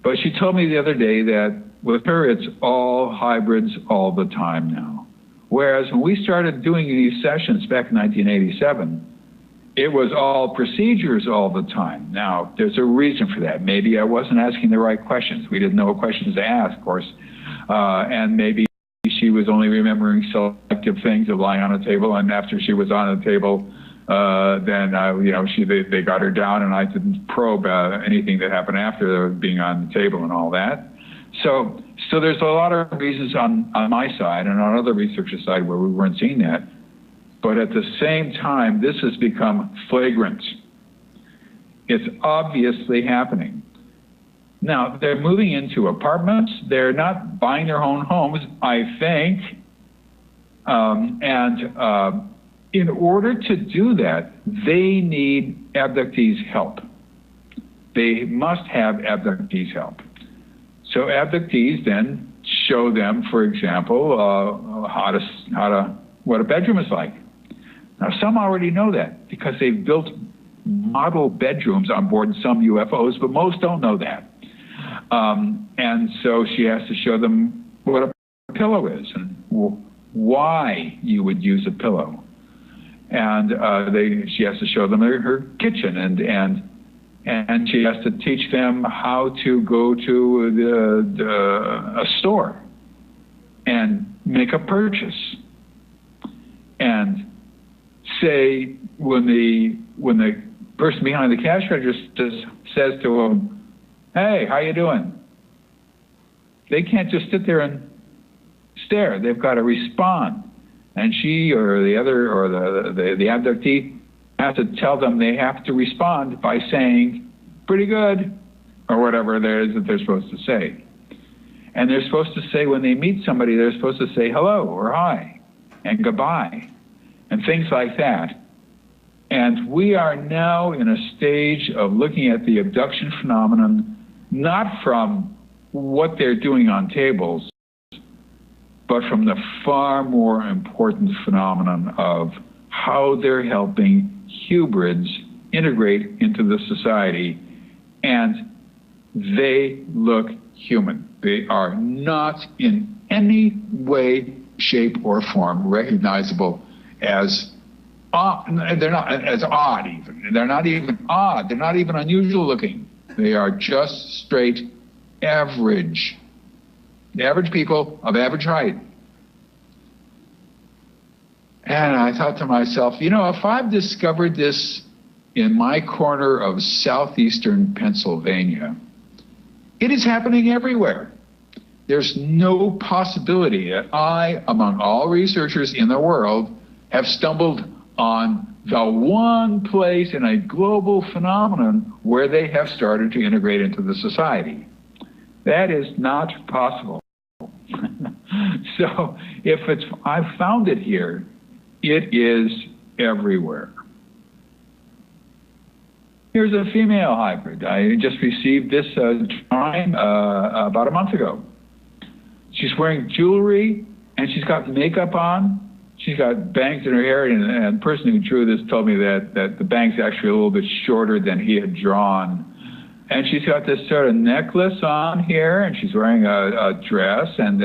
but she told me the other day that with her, it's all hybrids all the time now. Whereas when we started doing these sessions back in 1987, it was all procedures all the time. Now, there's a reason for that. Maybe I wasn't asking the right questions. We didn't know what questions to ask, of course. And maybe she was only remembering selective things of lying on a table, and after she was on the table, then they got her down, and I didn't probe anything that happened after being on the table and all that. So there's a lot of reasons on my side and on other researchers' side where we weren't seeing that. But at the same time, this has become flagrant. It's obviously happening. Now, they're moving into apartments. They're not buying their own homes, I think. In order to do that, they need abductees' help. They must have abductees' help. So abductees then show them, for example, what a bedroom is like. Now, some already know that because they've built model bedrooms on board some UFOs, but most don't know that. And so she has to show them what a pillow is and why you would use a pillow. And she has to show them her kitchen, and she has to teach them how to go to a store and make a purchase. And say when the person behind the cash register says to them, "Hey, how you doing?" They can't just sit there and stare. They've got to respond. And she or the other, or the abductee has to tell them they have to respond by saying, pretty good, or whatever there is that they're supposed to say. And they're supposed to say, when they meet somebody, they're supposed to say hello or hi and goodbye and things like that. And we are now in a stage of looking at the abduction phenomenon, not from what they're doing on tables, but from the far more important phenomenon of how they're helping hybrids integrate into the society. And they look human. They are not in any way, shape, or form recognizable as they're not as odd even. They're not even odd. They're not even unusual looking. They are just straight average. Average people of average height. And I thought to myself, you know, if I've discovered this in my corner of southeastern Pennsylvania, it is happening everywhere. There's no possibility that I, among all researchers in the world, have stumbled on the one place in a global phenomenon where they have started to integrate into the society. That is not possible. So if I've found it here, it is everywhere. Here's a female hybrid. I just received this drawing about a month ago. She's wearing jewelry and she's got makeup on. She's got bangs in her hair, and the person who drew this told me that the bangs actually a little bit shorter than he had drawn. And she's got this sort of necklace on here, and she's wearing a dress and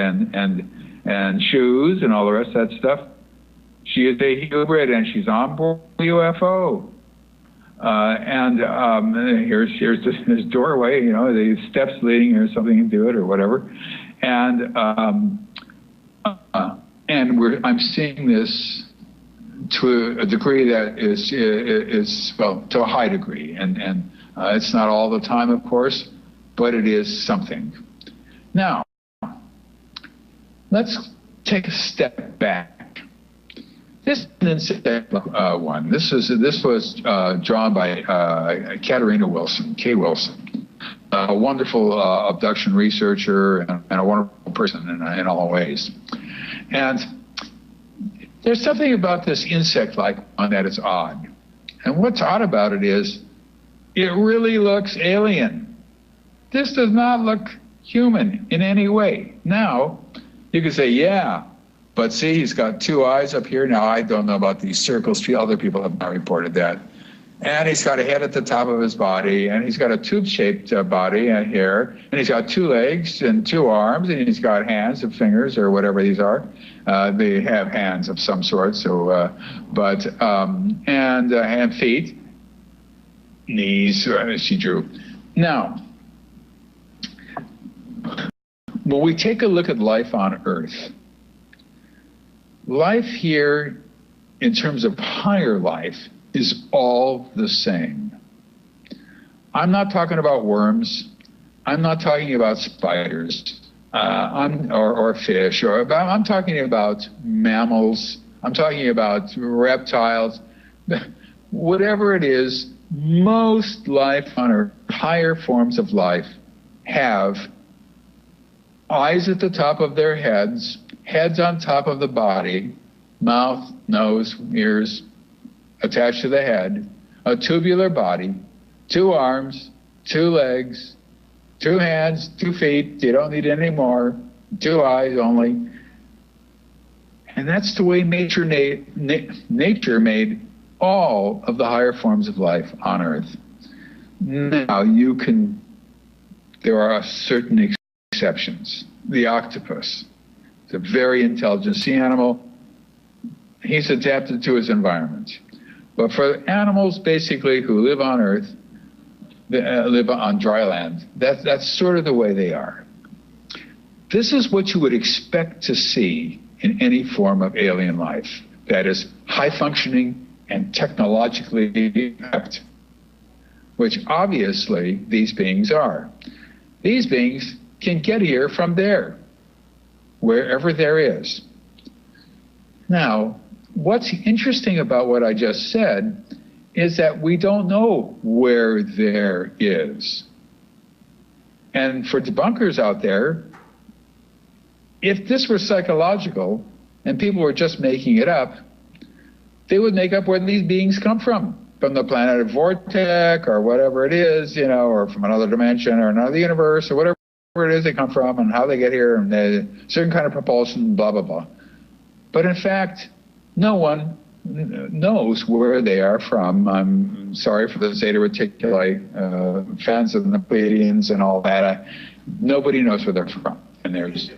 shoes and all the rest of that stuff. She is a hybrid, and she's on board the UFO. Here's this doorway, you know, the steps leading or something into it or whatever. I'm seeing this to a degree that is well, to a high degree, and it's not all the time, of course, but it is something. Now, let's take a step back. This insect one. This was drawn by Katerina Wilson, Kay Wilson, a wonderful abduction researcher and a wonderful person in all ways. And there's something about this insect-like one that is odd. And what's odd about it is it really looks alien. This does not look human in any way. Now, you could say, yeah, but see, he's got two eyes up here. Now, I don't know about these circles. Other people have not reported that. And he's got a head at the top of his body, and he's got a tube-shaped body and hair, and he's got two legs and two arms, and he's got hands and fingers or whatever these are. They have hands of some sort, so, and feet, knees, she drew. Now, when we take a look at life on Earth, life here, in terms of higher life, is all the same. I'm not talking about worms. I'm not talking about spiders or fish. I'm talking about mammals. I'm talking about reptiles. Whatever it is, most life on Earth, higher forms of life, have eyes at the top of their heads, heads on top of the body, mouth, nose, ears, attached to the head, a tubular body, two arms, two legs, two hands, 2 feet, you don't need any more, two eyes only. And that's the way nature made all of the higher forms of life on Earth. Now, there are certain exceptions. The octopus, it's a very intelligent sea animal. He's adapted to his environment. But for animals, basically, who live on Earth, live on dry land, that's sort of the way they are. This is what you would expect to see in any form of alien life that is high-functioning and technologically adept, which obviously these beings are. These beings can get here from there. wherever there is. Now, what's interesting about what I just said is that we don't know where there is. And for debunkers out there, if this were psychological and people were just making it up, they would make up where these beings come from the planet of Vortex or whatever it is, you know, or from another dimension or another universe or whatever it is they come from and how they get here and the certain kind of propulsion, blah, blah, blah. But in fact, no one knows where they are from. I'm sorry for the Zeta Reticuli fans of the Pleiadians and all that. Nobody knows where they're from. And there's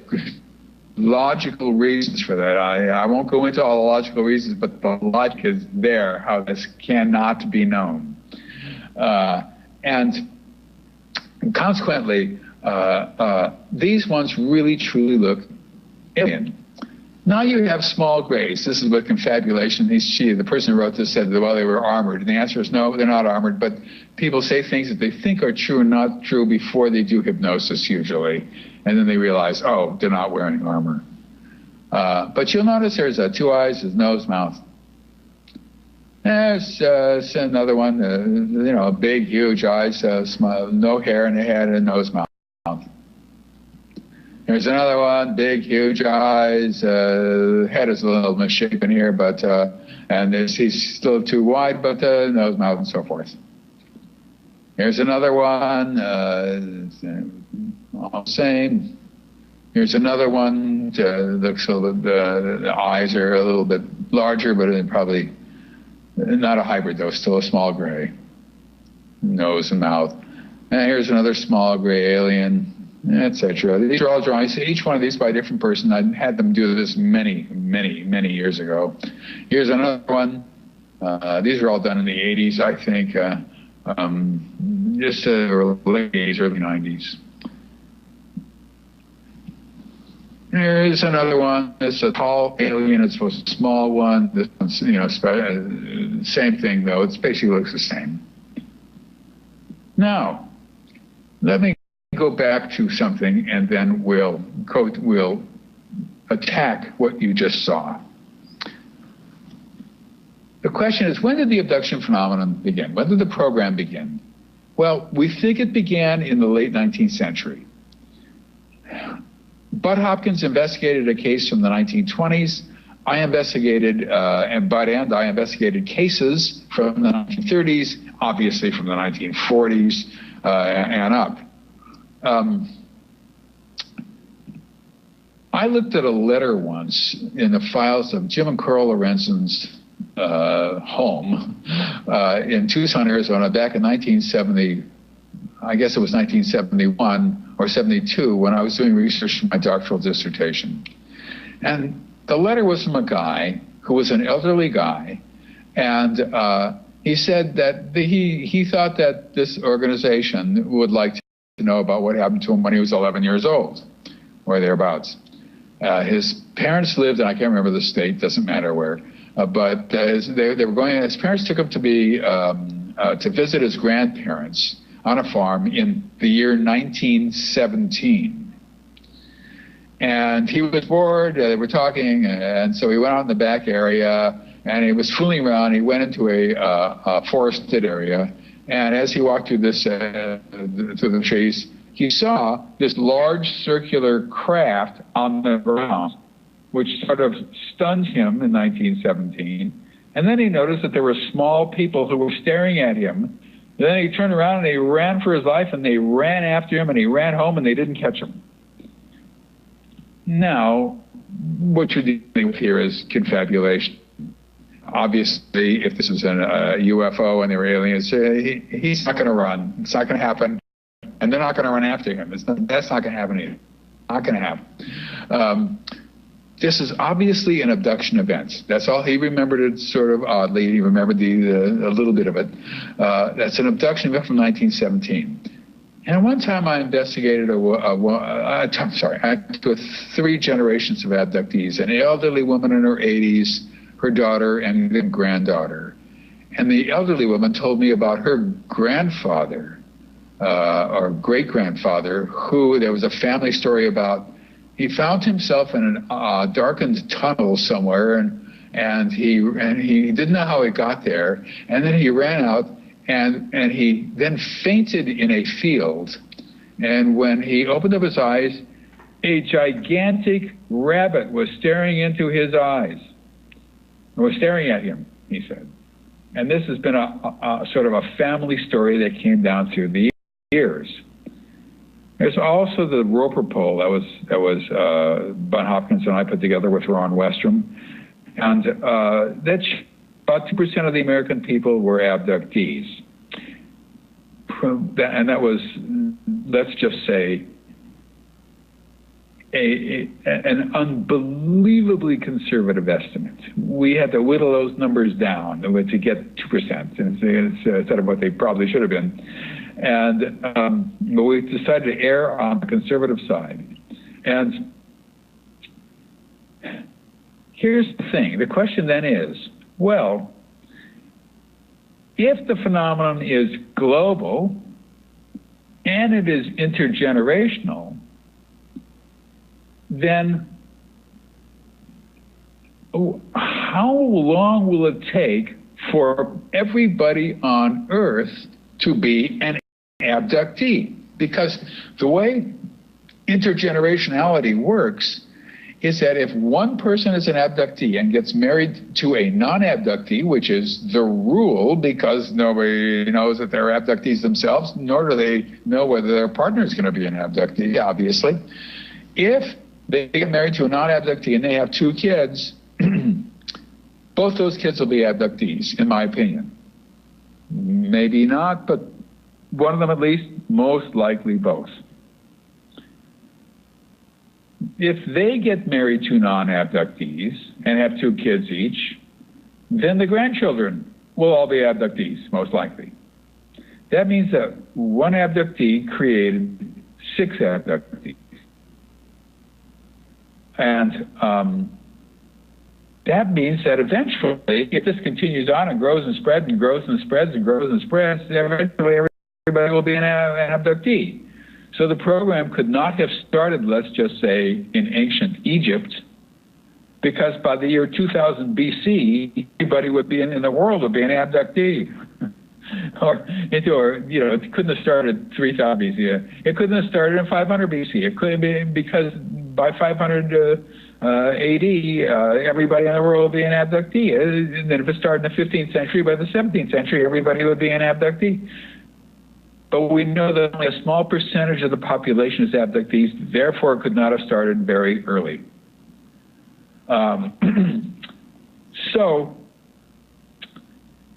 logical reasons for that. I won't go into all the logical reasons, but the logic is there, how this cannot be known. And consequently, these ones really, truly look alien. Now you have small grays. This is what confabulation, the person who wrote this said, well, they were armored. And the answer is no, they're not armored, but people say things that they think are true and not true before they do hypnosis usually. And then they realize, oh, they're not wearing armor. But you'll notice there's 2 eyes, there's nose, mouth. There's another one, you know, big, huge eyes, no hair in the head and nose, mouth. There's another one, big, huge eyes, head is a little misshapen here, but, and he's still too wide, but nose, mouth, and so forth. Here's another one, all the same. Here's another one, looks a little, the eyes are a little bit larger, but probably not a hybrid though, still a small gray. Nose and mouth. And here's another small gray alien, etc. These are all drawings, each one of these by a different person. I had them do this many, many, many years ago. Here's another one. These are all done in the 80s, I think, just late 80s, early 90s. Here's another one. It's a tall alien. It's supposed to be a small one. This one's, you know, same thing, though. It basically looks the same. Now, let me go back to something, and then we'll attack what you just saw. The question is, when did the abduction phenomenon begin? When did the program begin? Well, we think it began in the late 19th century. Bud Hopkins investigated a case from the 1920s. I investigated, Bud and I investigated cases from the 1930s, obviously from the 1940s and up. I looked at a letter once in the files of Jim and Carl Lorenzen's home in Tucson, Arizona, back in 1970. I guess it was 1971 or 72 when I was doing research for my doctoral dissertation. And the letter was from a guy who was an elderly guy, and he said that he thought that this organization would like to know about what happened to him when he was 11 years old, or thereabouts. His parents lived, and I can't remember the state, doesn't matter where, but they were going. His parents took him to visit his grandparents on a farm in the year 1917. And he was bored, they were talking, and so he went out in the back area, and he was fooling around. He went into a forested area, and as he walked through this, through the trees, he saw this large circular craft on the ground, which sort of stunned him in 1917. And then he noticed that there were small people who were staring at him. And then he turned around and he ran for his life, and they ran after him, and he ran home, and they didn't catch him. Now, what you're dealing with here is confabulation. Obviously, if this was a UFO and they were aliens, he's not going to run. It's not going to happen. And they're not going to run after him. That's not going to happen either. Not going to happen. This is obviously an abduction event. That's all. He remembered it sort of oddly. He remembered a little bit of it. That's an abduction event from 1917. And one time I investigated I took 3 generations of abductees, an elderly woman in her 80s, her daughter, and then granddaughter. And the elderly woman told me about her grandfather, or great-grandfather, who there was a family story about he found himself in a darkened tunnel somewhere, and he didn't know how he got there, and then he ran out, and he then fainted in a field, and when he opened up his eyes, a gigantic rabbit was staring into his eyes, was staring at him, he said. And this has been a sort of a family story that came down through the years. There's also the Roper poll that was Bun Hopkins and I put together with Ron Westrom, and that's about 2% of the American people were abductees, and that was, let's just say, an unbelievably conservative estimate. We had to whittle those numbers down to get 2% instead of what they probably should have been. And but we decided to err on the conservative side. And here's the thing. The question then is, well, if the phenomenon is global and it is intergenerational, then how long will it take for everybody on Earth to be an abductee? Because the way intergenerationality works is that if one person is an abductee and gets married to a non-abductee, which is the rule because nobody knows that they're abductees themselves, nor do they know whether their partner is going to be an abductee, obviously. If they get married to a non-abductee and they have 2 kids, both those kids will be abductees, in my opinion. Maybe not, but one of them at least, most likely both. If they get married to non-abductees and have 2 kids each, then the grandchildren will all be abductees, most likely. That means that one abductee created 6 abductees. And that means that eventually, if this continues on and grows and spreads and grows and spreads and grows and spreads, eventually everybody will be an abductee. So the program could not have started, let's just say, in ancient Egypt, because by the year 2000 BC, everybody would be in the world would be an abductee. or you know, it couldn't have started 3000 BC. It couldn't have started in 500 BC. It couldn't be because by 500 AD, everybody in the world would be an abductee. And then if it started in the 15th century, by the 17th century, everybody would be an abductee. But we know that only a small percentage of the population is abductees, therefore it could not have started very early. So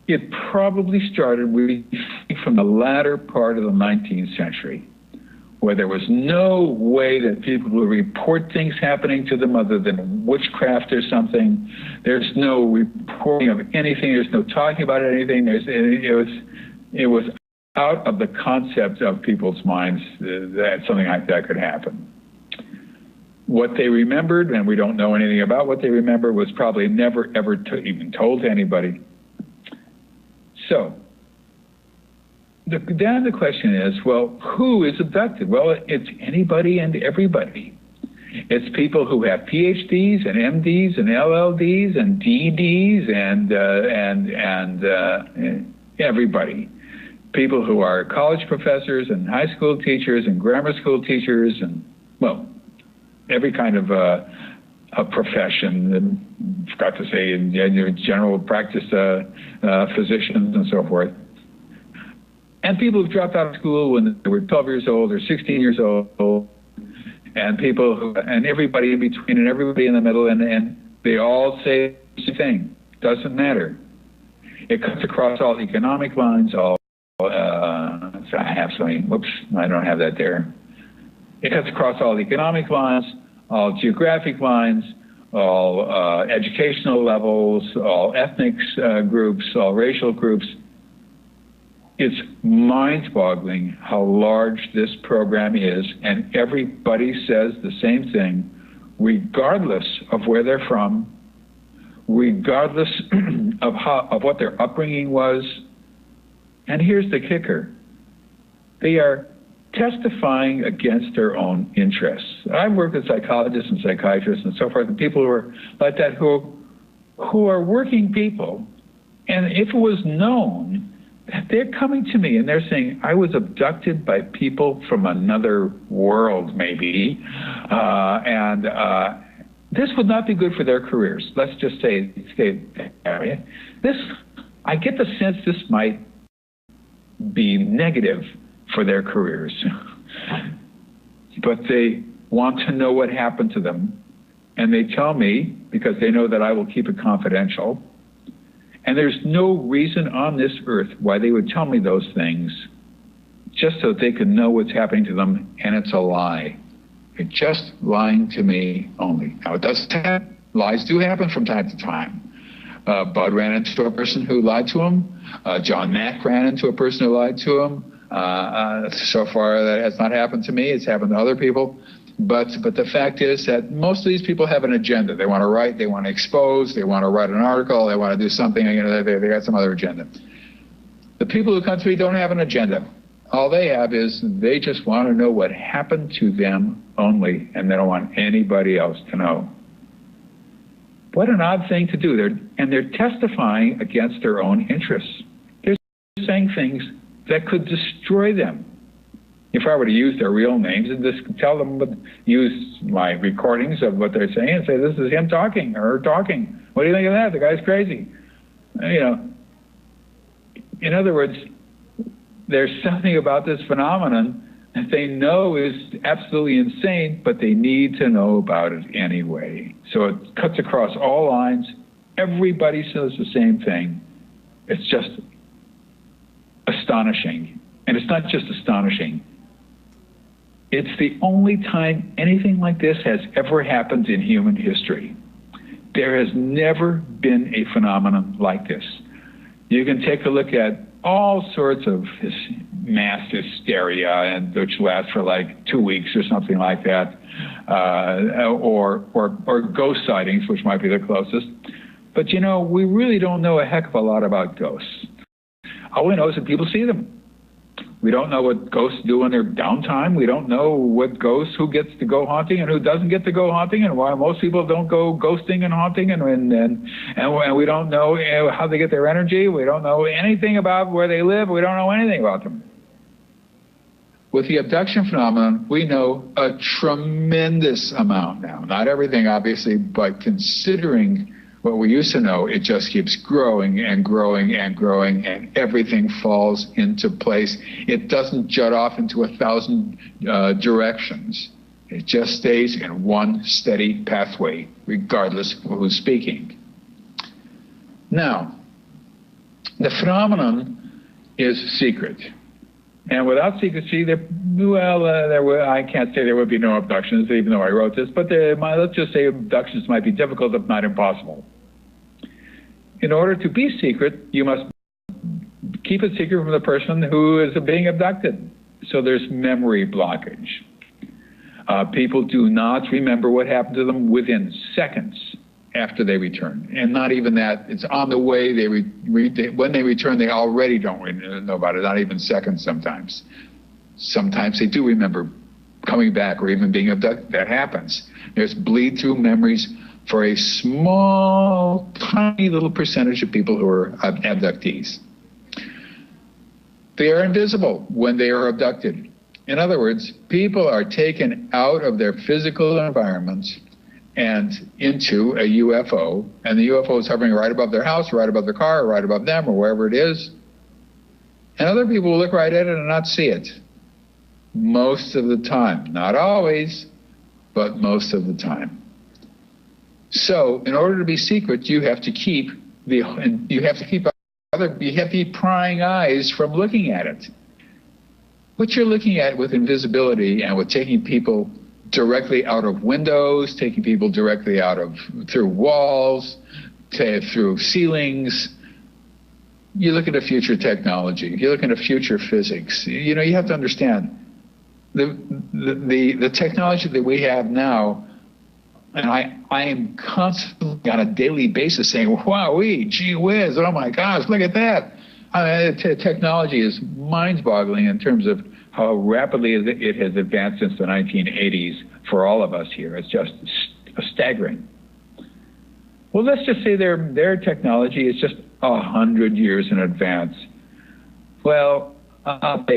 it probably started from the latter part of the 19th century, where there was no way that people would report things happening to them other than witchcraft or something. There's no reporting of anything. There's no talking about anything. It was out of the concept of people's minds that something like that could happen. What they remembered, and we don't know anything about what they remember, was probably never ever even told to anybody. So then the question is, well, who is abducted? Well, it's anybody and everybody. It's people who have PhDs and MDs and LLDs and DDs and everybody. People who are college professors and high school teachers and grammar school teachers and, well, every kind of a profession, and forgot to say in general practice physicians and so forth. And people who dropped out of school when they were 12 years old or 16 years old, and people who, and everybody in between and everybody in the middle, and they all say the same thing. Doesn't matter. It cuts across all economic lines, all I have something, whoops, I don't have that there. It cuts across all economic lines, all geographic lines, all educational levels, all ethnic groups, all racial groups. It's mind-boggling how large this program is, and everybody says the same thing, regardless of where they're from, regardless of what their upbringing was. And here's the kicker. They are testifying against their own interests. I've worked with psychologists and psychiatrists and so forth, and people who are like that, who are working people, and if it was known, they're coming to me and they're saying, I was abducted by people from another world, maybe, and this would not be good for their careers. Let's just say this. I get the sense this might be negative for their careers, but they want to know what happened to them, and they tell me because they know that I will keep it confidential. And there's no reason on this earth why they would tell me those things, just so they can know what's happening to them, and it's a lie. They're just lying to me only. Now, it does happen. Lies do happen from time to time. Bud ran into a person who lied to him. John Mack ran into a person who lied to him. So far, that has not happened to me. It's happened to other people. But the fact is that most of these people have an agenda. They want to write, they want to expose, they want to write an article, they want to do something, they got some other agenda. The people who come to me don't have an agenda. All they have is they just want to know what happened to them only, and they don't want anybody else to know. What an odd thing to do. They're testifying against their own interests. They're saying things that could destroy them. If I were to use their real names and just tell them, use my recordings of what they're saying and say, this is him talking or her talking. What do you think of that? The guy's crazy. You know, in other words, there's something about this phenomenon that they know is absolutely insane, but they need to know about it anyway. So it cuts across all lines. Everybody says the same thing. It's just astonishing. And it's not just astonishing. It's the only time anything like this has ever happened in human history. There has never been a phenomenon like this. You can take a look at all sorts of mass hysteria, and which lasts for like 2 weeks or something like that, or ghost sightings, which might be the closest. But you know, we really don't know a heck of a lot about ghosts. All we know is that people see them. We don't know what ghosts do in their downtime. We don't know what ghosts, who gets to go haunting and who doesn't get to go haunting, and why most people don't go ghosting and haunting, and we don't know how they get their energy. We don't know anything about where they live. We don't know anything about them. With the abduction phenomenon, we know a tremendous amount now. Not everything, obviously, but considering what we used to know, it just keeps growing and growing and growing, and everything falls into place. It doesn't jut off into 1,000 directions. It just stays in one steady pathway, regardless of who's speaking. Now, the phenomenon is secret. And without secrecy, I can't say there would be no abductions, even though I wrote this, but let's just say abductions might be difficult, if not impossible. In order to be secret, you must keep it secret from the person who is being abducted. So there's memory blockage. People do not remember what happened to them within seconds after they return. And not even that, it's on the way. When they return, they already don't know about it, not even seconds sometimes. Sometimes they do remember coming back or even being abducted. That happens. There's bleed-through memories for a small, tiny little percentage of people who are abductees. They are invisible when they are abducted. In other words, people are taken out of their physical environments and into a UFO, and the UFO is hovering right above their house, right above their car, or right above them, or wherever it is. And other people will look right at it and not see it. Most of the time. Not always, but most of the time. So, in order to be secret, you have to keep prying eyes from looking at it. What you're looking at with invisibility and with taking people directly out of windows, taking people directly through walls, through ceilings, you look at a future technology, you look at a future physics. You know, you have to understand the technology that we have now. And I am constantly on a daily basis saying, wowee, gee whiz, oh my gosh, look at that. Technology is mind-boggling in terms of how rapidly it has advanced since the 1980s for all of us here. It's just staggering. Well, let's just say their technology is just 100 years in advance. Well, I'll tell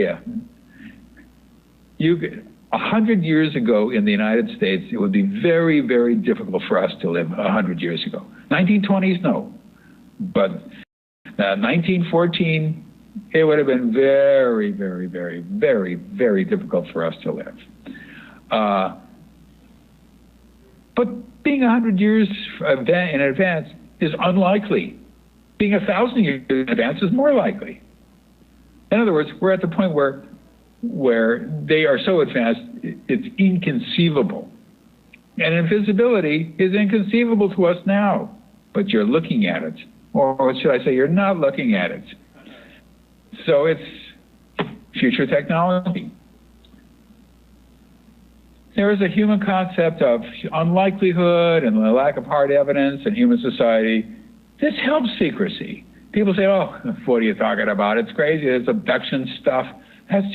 you, 100 years ago in the United States, it would be very, very difficult for us to live 100 years ago. 1920s, no. But 1914, it would have been very, very, very, very, very difficult for us to live. But being 100 years in advance is unlikely. Being 1,000 years in advance is more likely. In other words, we're at the point where they are so advanced, it's inconceivable. And invisibility is inconceivable to us now, but you're looking at it. Or what should I say, you're not looking at it. So it's future technology. There is a human concept of unlikelihood and the lack of hard evidence in human society. This helps secrecy. People say, oh, what are you talking about? It's crazy, it's abduction stuff. That's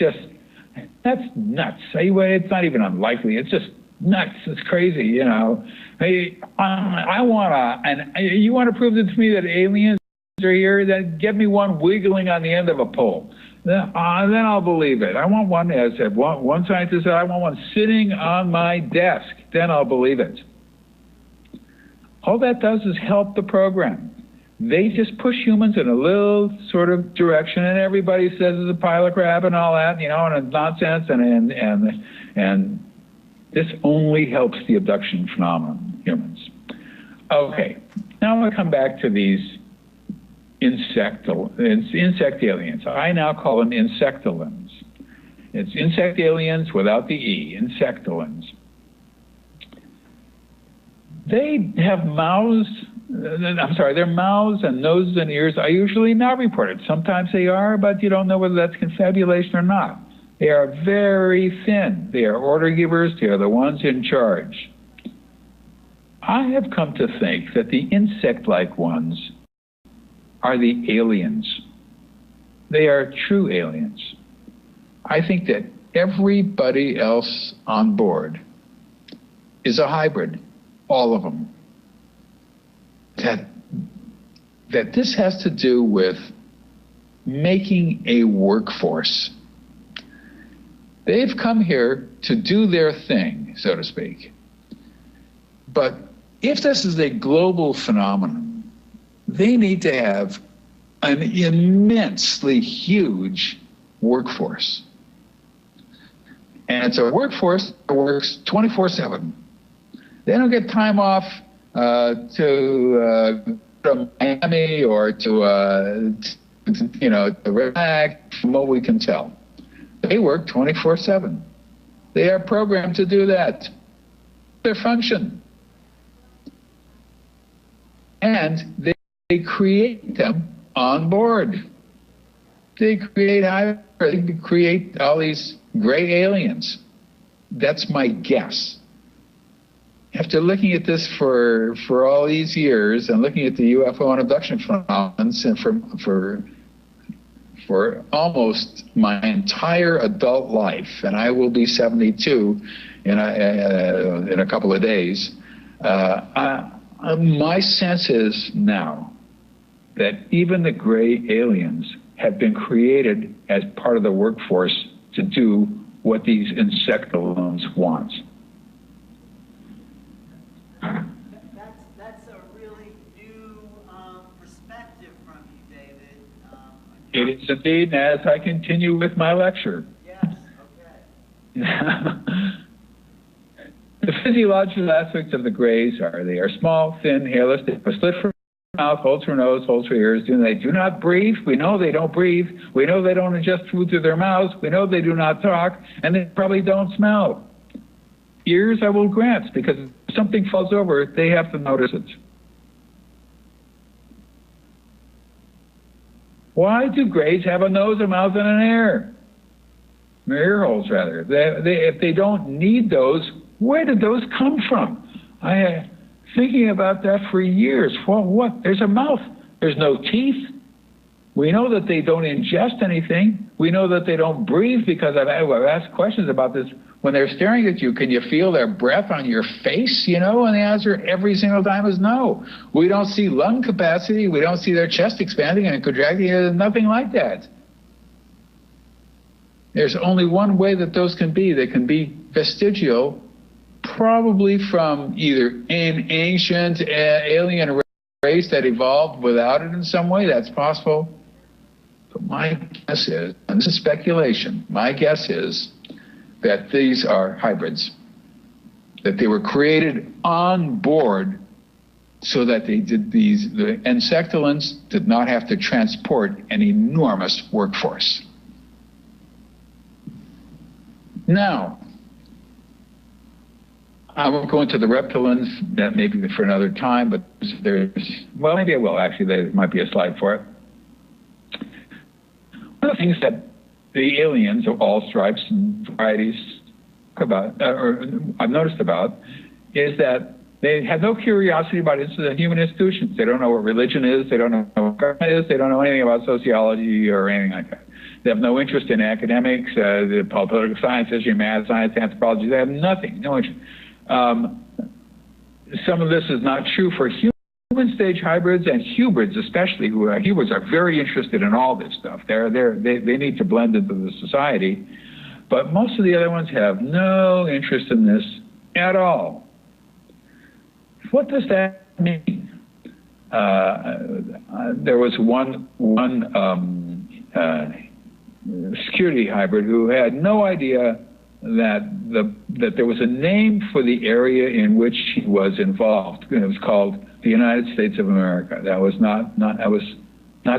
nuts. It's not even unlikely, it's just nuts, it's crazy, you know. Hey, you want to prove it to me that aliens are here? Then get me one wiggling on the end of a pole. Then I'll believe it. I want one, as one scientist said, I want one sitting on my desk. Then I'll believe it. All that does is help the program. They just push humans in a little sort of direction, and everybody says it's a pile of crap and all that, you know, and it's nonsense, and this only helps the abduction phenomenon, humans. Okay, now I'm going to come back to these insect aliens. I now call them insectolins. It's insect aliens without the E, insectolins. They have mouths, their mouths and noses and ears are usually not reported. Sometimes they are, but you don't know whether that's confabulation or not. They are very thin. They are order givers. They are the ones in charge. I have come to think that the insect-like ones are the aliens. They are true aliens. I think that everybody else on board is a hybrid, all of them. That this has to do with making a workforce. They've come here to do their thing, so to speak. But if this is a global phenomenon, they need to have an immensely huge workforce. And it's a workforce that works 24/7. They don't get time off to Miami or to relax, from what we can tell. They work 24/7. They are programmed to do that. Their function. And they create them on board. They create all these gray aliens. That's my guess. After looking at this for all these years and looking at the UFO and abduction phenomena and for almost my entire adult life, and I will be 72 in a couple of days, my sense is now that even the gray aliens have been created as part of the workforce to do what these insectolins want. That's a really new perspective from you, David. It is indeed, as I continue with my lecture. Yes, okay. The physiological aspects of the grays are they are small, thin, hairless, they have a slit for mouth, holes for nose, holes for ears. They do not breathe. We know they don't breathe. We know they don't ingest food through their mouths. We know they do not talk, and they probably don't smell. Ears, I will grant, because if something falls over, they have to notice it. Why do grays have a nose, a mouth, and an ear holes, rather? If they don't need those, where did those come from? Thinking about that for years. Well, what? There's a mouth. There's no teeth. We know that they don't ingest anything. We know that they don't breathe, because I've asked questions about this. When they're staring at you, can you feel their breath on your face? You know, and the answer every single time is no. We don't see lung capacity. We don't see their chest expanding and contracting. There's nothing like that. There's only one way that those can be. They can be vestigial, probably from either an ancient alien race that evolved without it in some way. That's possible. But my guess is, and this is speculation, my guess is that these are hybrids, that they were created on board so that the insectulins did not have to transport an enormous workforce. Now, I won't go into the reptilians, that may be for another time, but well, maybe I will, actually, there might be a slide for it. One of the things that the aliens of all stripes and varieties about, or I've noticed about, is that they have no curiosity about human institutions. They don't know what religion is, they don't know what government is, they don't know anything about sociology or anything like that. They have no interest in academics, the political sciences, mad science, anthropology. They have nothing, no interest. Some of this is not true for human stage hybrids and hybrids, especially. Hybrids are very interested in all this stuff. They need to blend into the society. But most of the other ones have no interest in this at all. What does that mean? There was one security hybrid who had no idea that there was a name for the area in which he was involved. It was called the United States of America. That was not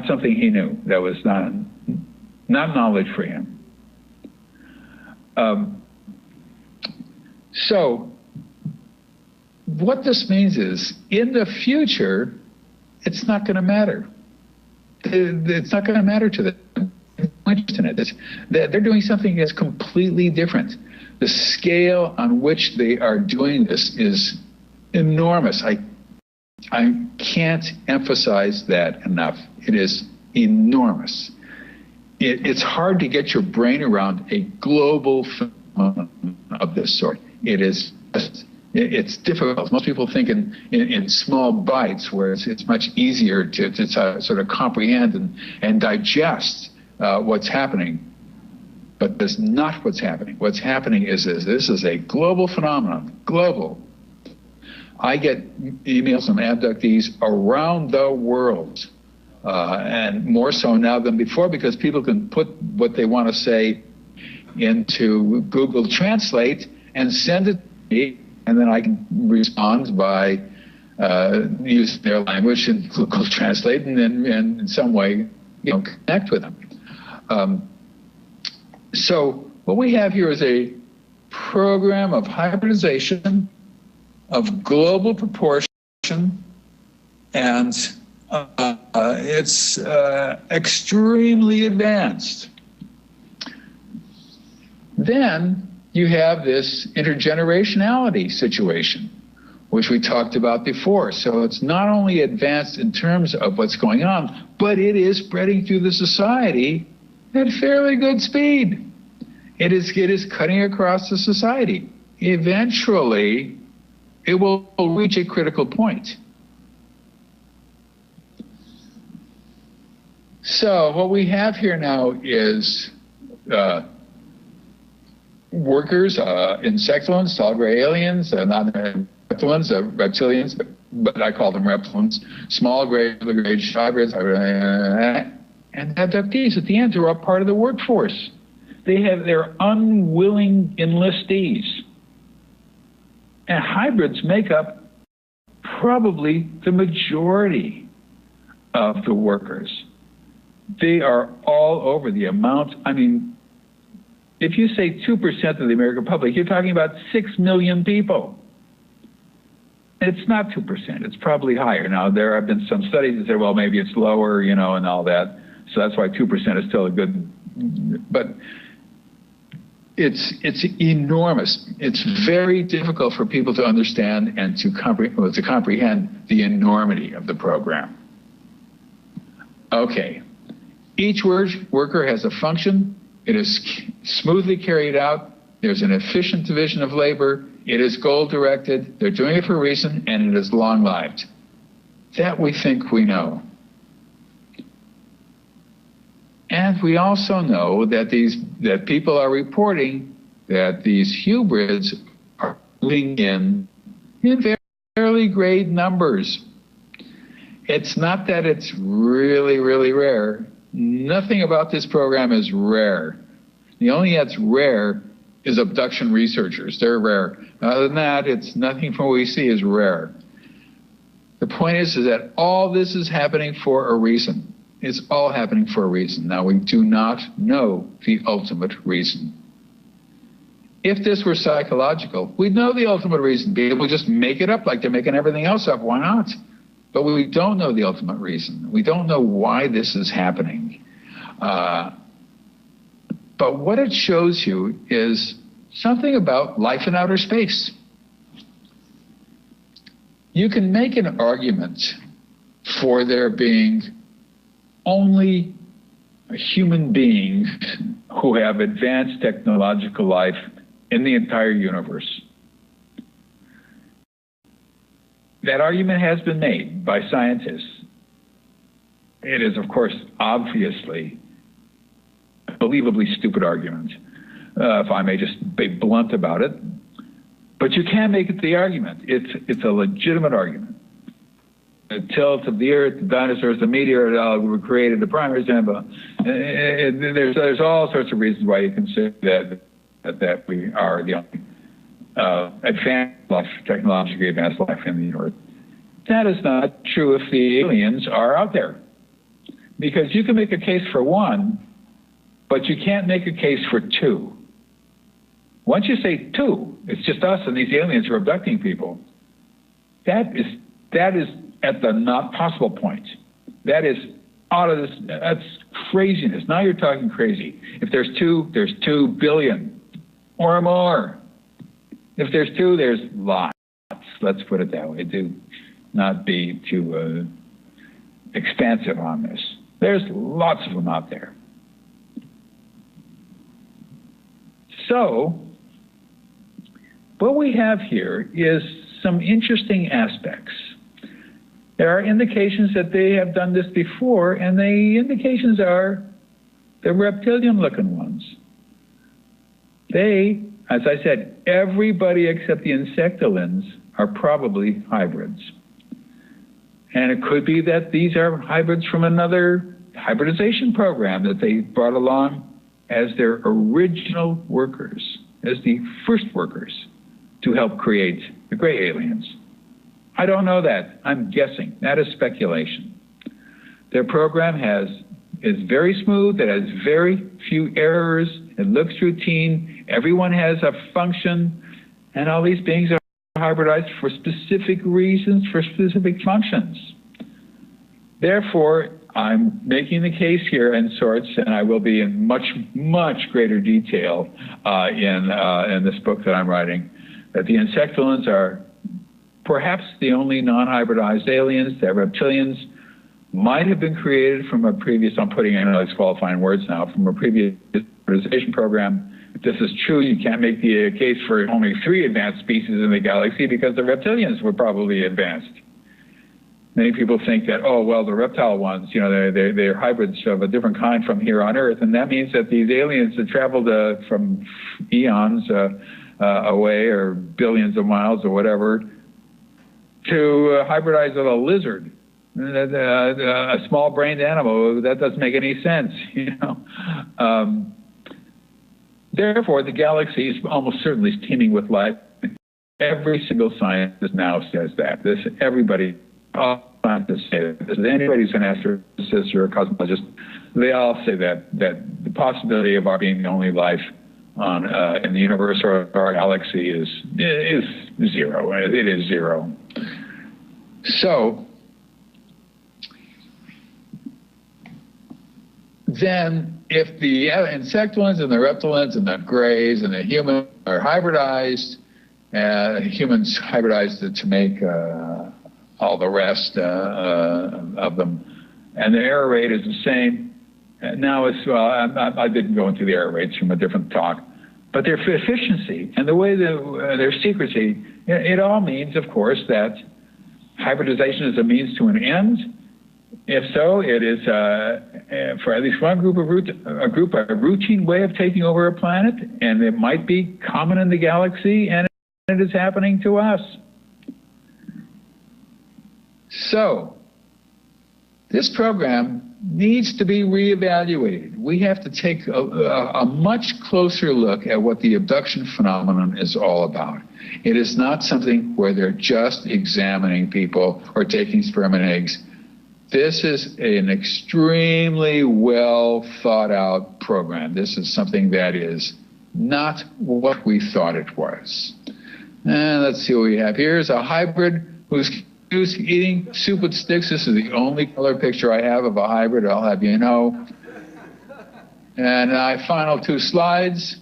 something he knew. That was not knowledge for him. So what this means is, in the future, it's not going to matter. It's not going to matter to them. In it. They're doing something that's completely different. The scale on which they are doing this is enormous. I can't emphasize that enough. It is enormous. It's hard to get your brain around a global phenomenon of this sort. It's difficult. Most people think in small bites, where it's much easier to sort of comprehend and digest what's happening. But that's not what's happening. What's happening is this is a global phenomenon, global. I get emails from abductees around the world, and more so now than before, because people can put what they want to say into Google Translate and send it to me, and then I can respond by using their language in Google Translate, and then in some way, connect with them. So what we have here is a program of hybridization of global proportion, and it's extremely advanced. Then you have this intergenerationality situation, which we talked about before. So it's not only advanced in terms of what's going on, but it is spreading through the society at fairly good speed. It is cutting across the society. Eventually, it will reach a critical point. So what we have here now is workers, insectulins, tall gray aliens, not reptilians, reptilians, but I call them reptilians, small gray hybrids, and abductees at the end who are part of the workforce. They're unwilling enlistees. And hybrids make up probably the majority of the workers. They are all over. The amount, I mean, if you say 2% of the American public, you're talking about 6 million people. It's not 2%, it's probably higher. Now, there have been some studies that say, well, maybe it's lower, and all that. So that's why 2% is still a good, but it's enormous. It's very difficult for people to understand and to comprehend the enormity of the program. Okay, Each worker has a function. It is smoothly carried out. There's an efficient division of labor. It is goal-directed. They're doing it for a reason, and it is long-lived. That we think we know. And we also know that people are reporting that these hybrids are moving in fairly great numbers. It's not that it's really, really rare. Nothing about this program is rare. The only that's rare is abduction researchers. They're rare. Other than that, it's nothing from what we see is rare. The point is that all this is happening for a reason. It's all happening for a reason. Now, we do not know the ultimate reason. If this were psychological, we'd know the ultimate reason. People just make it up like they're making everything else up. Why not? But we don't know the ultimate reason. We don't know why this is happening. But what it shows you is something about life in outer space. You can make an argument for there being only human beings who have advanced technological life in the entire universe. That argument has been made by scientists. It is, of course, obviously a believably stupid argument, if I may just be blunt about it. But you can make it the argument. It's a legitimate argument. The tilt of the Earth, the dinosaurs, the meteor were created, the primary example. There's all sorts of reasons why you can say that we are the only advanced life, technologically advanced life in the universe. That is not true if the aliens are out there. Because you can make a case for one, but you can't make a case for two. Once you say two, it's just us and these aliens who are abducting people. That is at the not possible point. That is out of this, that's craziness. Now you're talking crazy. If there's 2 billion or more. If there's two, there's lots. Let's put it that way. Do not be too expansive on this. There's lots of them out there. So, what we have here is some interesting aspects. There are indications that they have done this before, and the indications are the reptilian-looking ones. They, as I said, everybody except the insectolins are probably hybrids. And it could be that these are hybrids from another hybridization program that they brought along as their original workers, as the first workers to help create the gray aliens. I don't know that. I'm guessing. That is speculation. Their program is very smooth. It has very few errors. It looks routine. Everyone has a function, and all these beings are hybridized for specific reasons, for specific functions. Therefore, I'm making the case here in sorts, and I will be in much, much greater detail in this book that I'm writing, that the insectolins are perhaps the only non-hybridized aliens. That reptilians might have been created from a previous, I'm putting in all these qualifying words now, from a previous hybridization program. If this is true, you can't make the case for only 3 advanced species in the galaxy because the reptilians were probably advanced. Many people think that, oh, well, the reptile ones, you know, they're hybrids of a different kind from here on Earth, and that means that these aliens that traveled from eons away or billions of miles or whatever to hybridize with a lizard, a small-brained animal. That doesn't make any sense, you know. Therefore, the galaxy is almost certainly teeming with life. Every single scientist now says that. Everybody, all scientists say this. Anybody who's an astrophysicist or a cosmologist, they all say that the possibility of our being the only life on in the universe or our galaxy is zero. It is zero. So then, if the insectolins and the reptilians and the grays and the humans are hybridized, humans hybridized to make all the rest of them, and the error rate is the same, Now it's, I didn't go into the error rates from a different talk, but their efficiency and the way their secrecy, it all means, of course, that hybridization is a means to an end. If so, it is, for at least one group, a routine way of taking over a planet, and it might be common in the galaxy, and it is happening to us. So, this program needs to be reevaluated. We have to take a much closer look at what the abduction phenomenon is all about. It is not something where they're just examining people or taking sperm and eggs. This is an extremely well thought out program. This is something that is not what we thought it was. And let's see what we have. Here's a hybrid who's eating soup with sticks. This is the only color picture I have of a hybrid, I'll have you know. And my final two slides.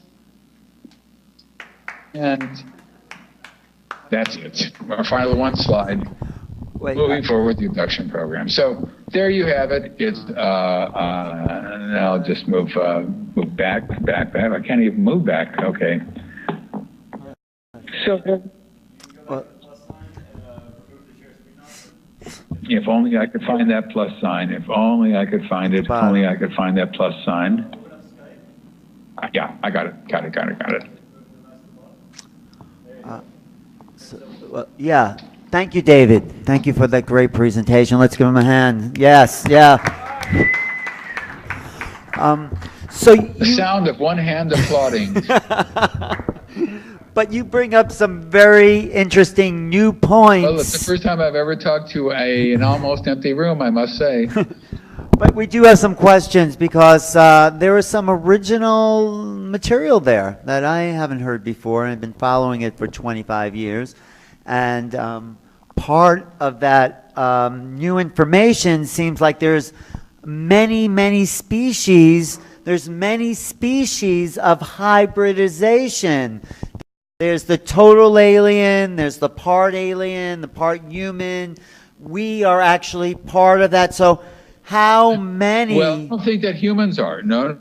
And that's it. Our final one slide. Moving forward with the abduction program. So there you have it. It's and I'll just move back. I can't even move back. Okay. So if only I could find that plus sign. If only I could find it. If only I could find that plus sign. Yeah, I got it. Got it. Yeah. Thank you, David. Thank you for that great presentation. Let's give him a hand. Yes, yeah. So the sound of one hand applauding. But you bring up some very interesting new points. Well, it's the first time I've ever talked to an almost empty room, I must say. But we do have some questions because there is some original material there that I haven't heard before, and I've been following it for 25 years. And part of that new information seems like there's many species. There's many species of hybridization. There's the total alien, there's the part alien, the part human. We are actually part of that. So how many? Well, I don't think that humans are. No.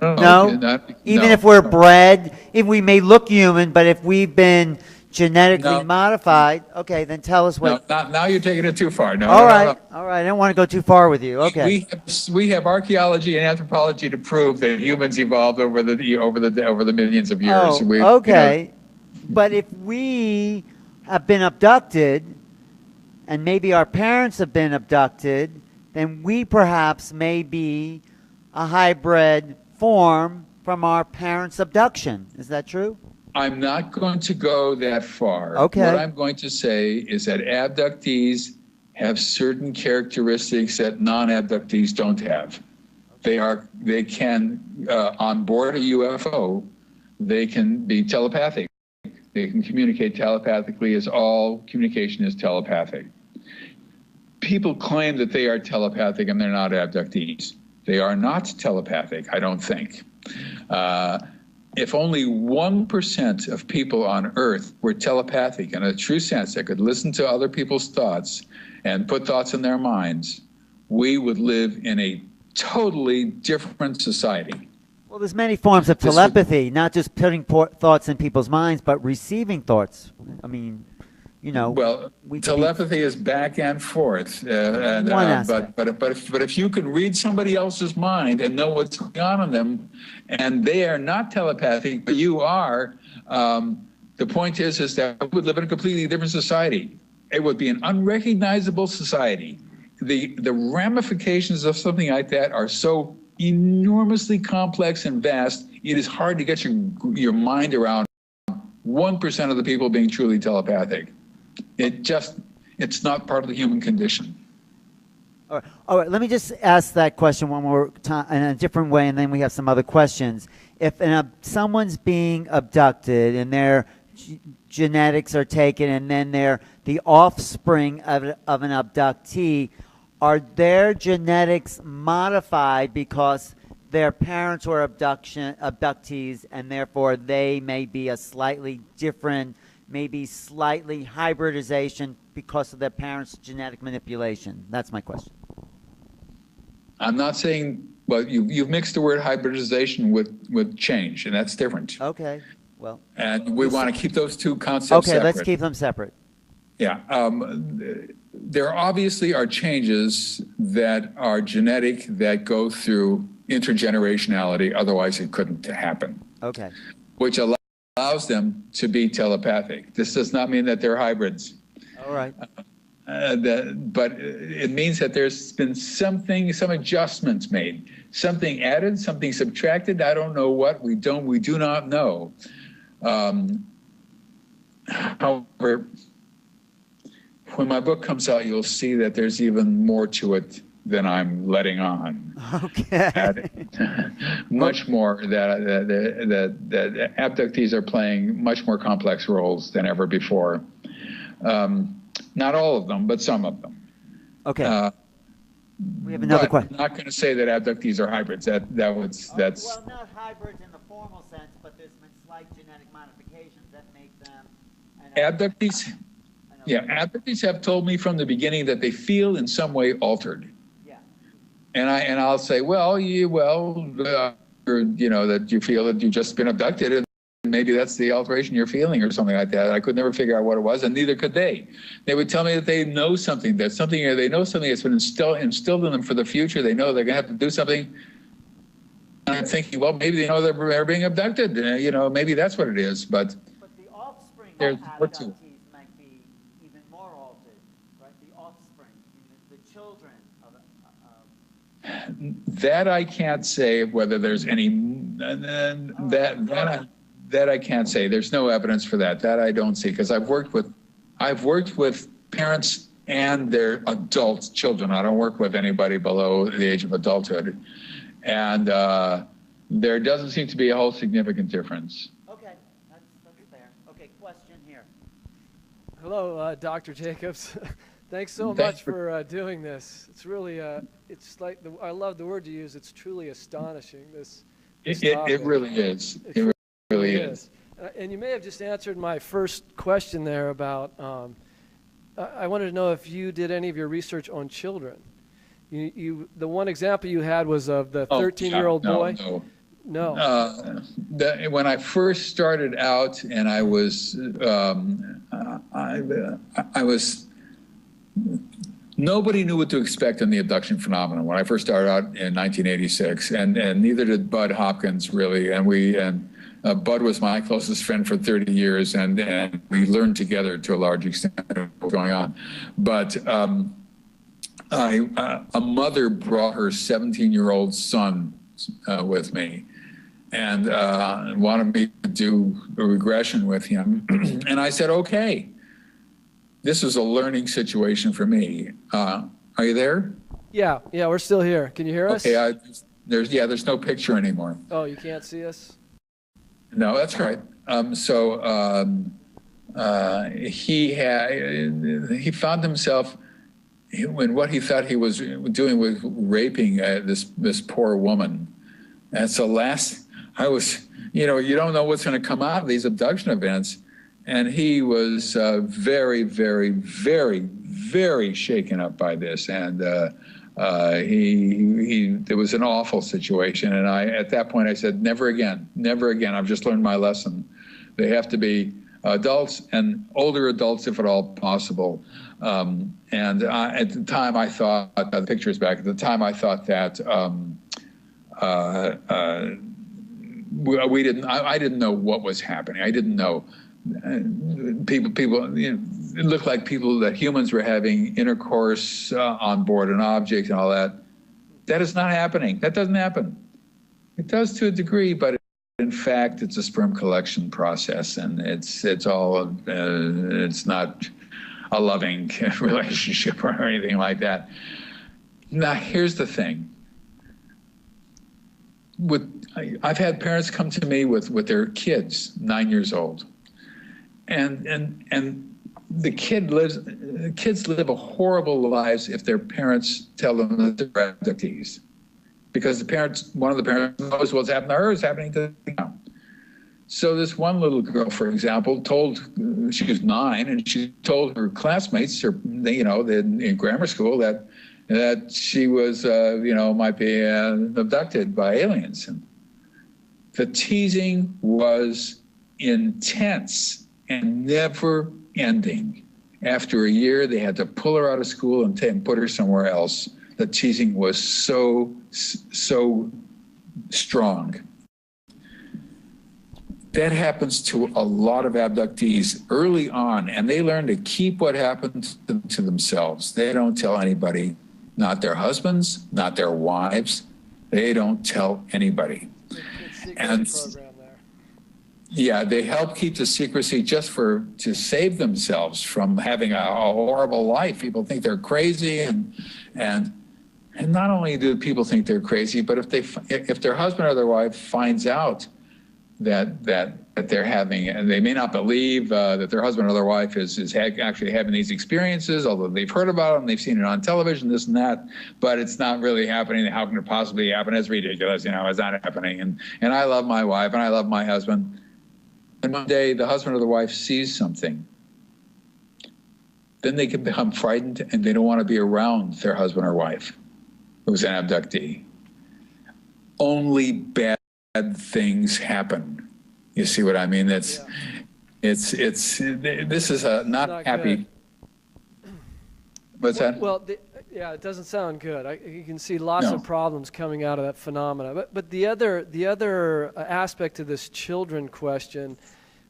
Even if we're bred, if we may look human, but if we've been genetically modified, okay, then tell us what. No, now you're taking it too far. All right. I don't want to go too far with you. Okay. We have archaeology and anthropology to prove that humans evolved over the millions of years. Oh, okay. But if we have been abducted, and maybe our parents have been abducted, then we perhaps may be a hybrid form from our parents' abduction. Is that true? I'm not going to go that far. Okay. What I'm going to say is that abductees have certain characteristics that non-abductees don't have. They can, on board a UFO, they can be telepathic. They can communicate telepathically, as all communication is telepathic. People claim that they are telepathic and they're not abductees. They are not telepathic, I don't think. If only 1% of people on Earth were telepathic in a true sense, that could listen to other people's thoughts and put thoughts in their minds, we would live in a totally different society. Well, there's many forms of telepathy, not just putting thoughts in people's minds, but receiving thoughts. I mean, you know. Well, telepathy is back and forth. But if you can read somebody else's mind and know what's going on in them, and they are not telepathic, but you are, the point is that we would live in a completely different society. It would be an unrecognizable society. The ramifications of something like that are so enormously complex and vast, it is hard to get your mind around 1% of the people being truly telepathic. It's not part of the human condition. All right. Let me just ask that question one more time in a different way, and then we have some other questions. If someone's being abducted and their genetics are taken, and then they're the offspring of an abductee, are their genetics modified because their parents were abductees, and therefore they may be a slightly different, maybe slightly hybridization because of their parents' genetic manipulation? That's my question. I'm not saying, well, you've mixed the word hybridization with change, and that's different. Okay. Well. And we want to keep those two concepts Okay, separate. let's keep them separate. Yeah. There obviously are changes that are genetic that go through intergenerationality, otherwise it couldn't happen. Okay. Which allows them to be telepathic. This does not mean that they're hybrids. All right. But it means that there's been some adjustments made, something added, something subtracted. I don't know what. We do not know. However, when my book comes out, you'll see that there's even more to it than I'm letting on. Okay. Much more that abductees are playing much more complex roles than ever before. Not all of them, but some of them. Okay. We have another question. I'm not going to say that abductees are hybrids. That's well, not hybrids in the formal sense, but there's been slight genetic modifications that make them. Abductees. Yeah, abductees have told me from the beginning that they feel in some way altered. Yeah. And I'll say, well, that you feel that you've just been abducted, and maybe that's the alteration you're feeling or something like that. I could never figure out what it was, and neither could they. They would tell me that they know something, or they know something that's been instilled in them for the future. They know they're going to have to do something. And I'm thinking, well, maybe they know they're being abducted. Maybe that's what it is. But the offspring there's more to it. Might be even more altered, right? The offspring, the children of that I can't say whether there's any that I can't say. There's no evidence for that. That I don't see, because I've worked with parents and their adult children. I don't work with anybody below the age of adulthood, and there doesn't seem to be a whole significant difference. Okay, that's fair. Okay, question here. Hello, Dr. Jacobs. Thanks so much for doing this. It's really, it's like, I love the word you use. It's truly astonishing, this It really is. It really is. And you may have just answered my first question there about, I wanted to know if you did any of your research on children. The one example you had was of the 13-year-old boy. No. When I first started out, and I was nobody knew what to expect in the abduction phenomenon when I first started out in 1986, and neither did Bud Hopkins really. And Bud was my closest friend for 30 years, and we learned together to a large extent what was going on. But a mother brought her 17-year-old son with me, and wanted me to do a regression with him. And I said, okay. This is a learning situation for me. Are you there? Yeah, we're still here. Can you hear us? Okay, there's no picture anymore. Oh, you can't see us? No, that's right. He found himself when what he thought he was doing was raping this poor woman. And so you don't know what's going to come out of these abduction events. And he was very, very, very, very shaken up by this. And it was an awful situation. And at that point, I said, never again, never again. I've just learned my lesson. They have to be adults, and older adults, if at all possible. At the time, I thought, the pictures back, at the time, I thought that I didn't know what was happening. I didn't know. People, it looked like that humans were having intercourse on board an object and all that. That is not happening. That doesn't happen. It does to a degree, but in fact, it's a sperm collection process, and it's not a loving relationship or anything like that. Now, here's the thing. I've had parents come to me with their kids, 9 years old. And the kids live a horrible lives if their parents tell them that they're abductees, because one of the parents knows what's happened to her is happening to them. So this one little girl, for example, she was 9, and she told her classmates, in grammar school, that that she was, might be abducted by aliens. And the teasing was intense and never ending. After a year, they had to pull her out of school and put her somewhere else. The teasing was so strong. That happens to a lot of abductees early on, and they learn to keep what happened to themselves. They don't tell anybody, not their husbands, not their wives. They don't tell anybody. And yeah, they help keep the secrecy just to save themselves from having a horrible life. People think they're crazy, and not only do people think they're crazy, but if their husband or their wife finds out that they're having, and they may not believe that their husband or their wife is actually having these experiences, although they've heard about them, they've seen it on television, this and that, but it's not really happening. How can it possibly happen? It's ridiculous, it's not happening. And I love my wife and I love my husband. And one day the husband or the wife sees something. Then they can become frightened and they don't want to be around their husband or wife who's an abductee. Only bad things happen. You see what I mean? This is a not happy. Good. What's that? Well, it doesn't sound good. You can see lots of problems coming out of that phenomena. But the other aspect of this children question,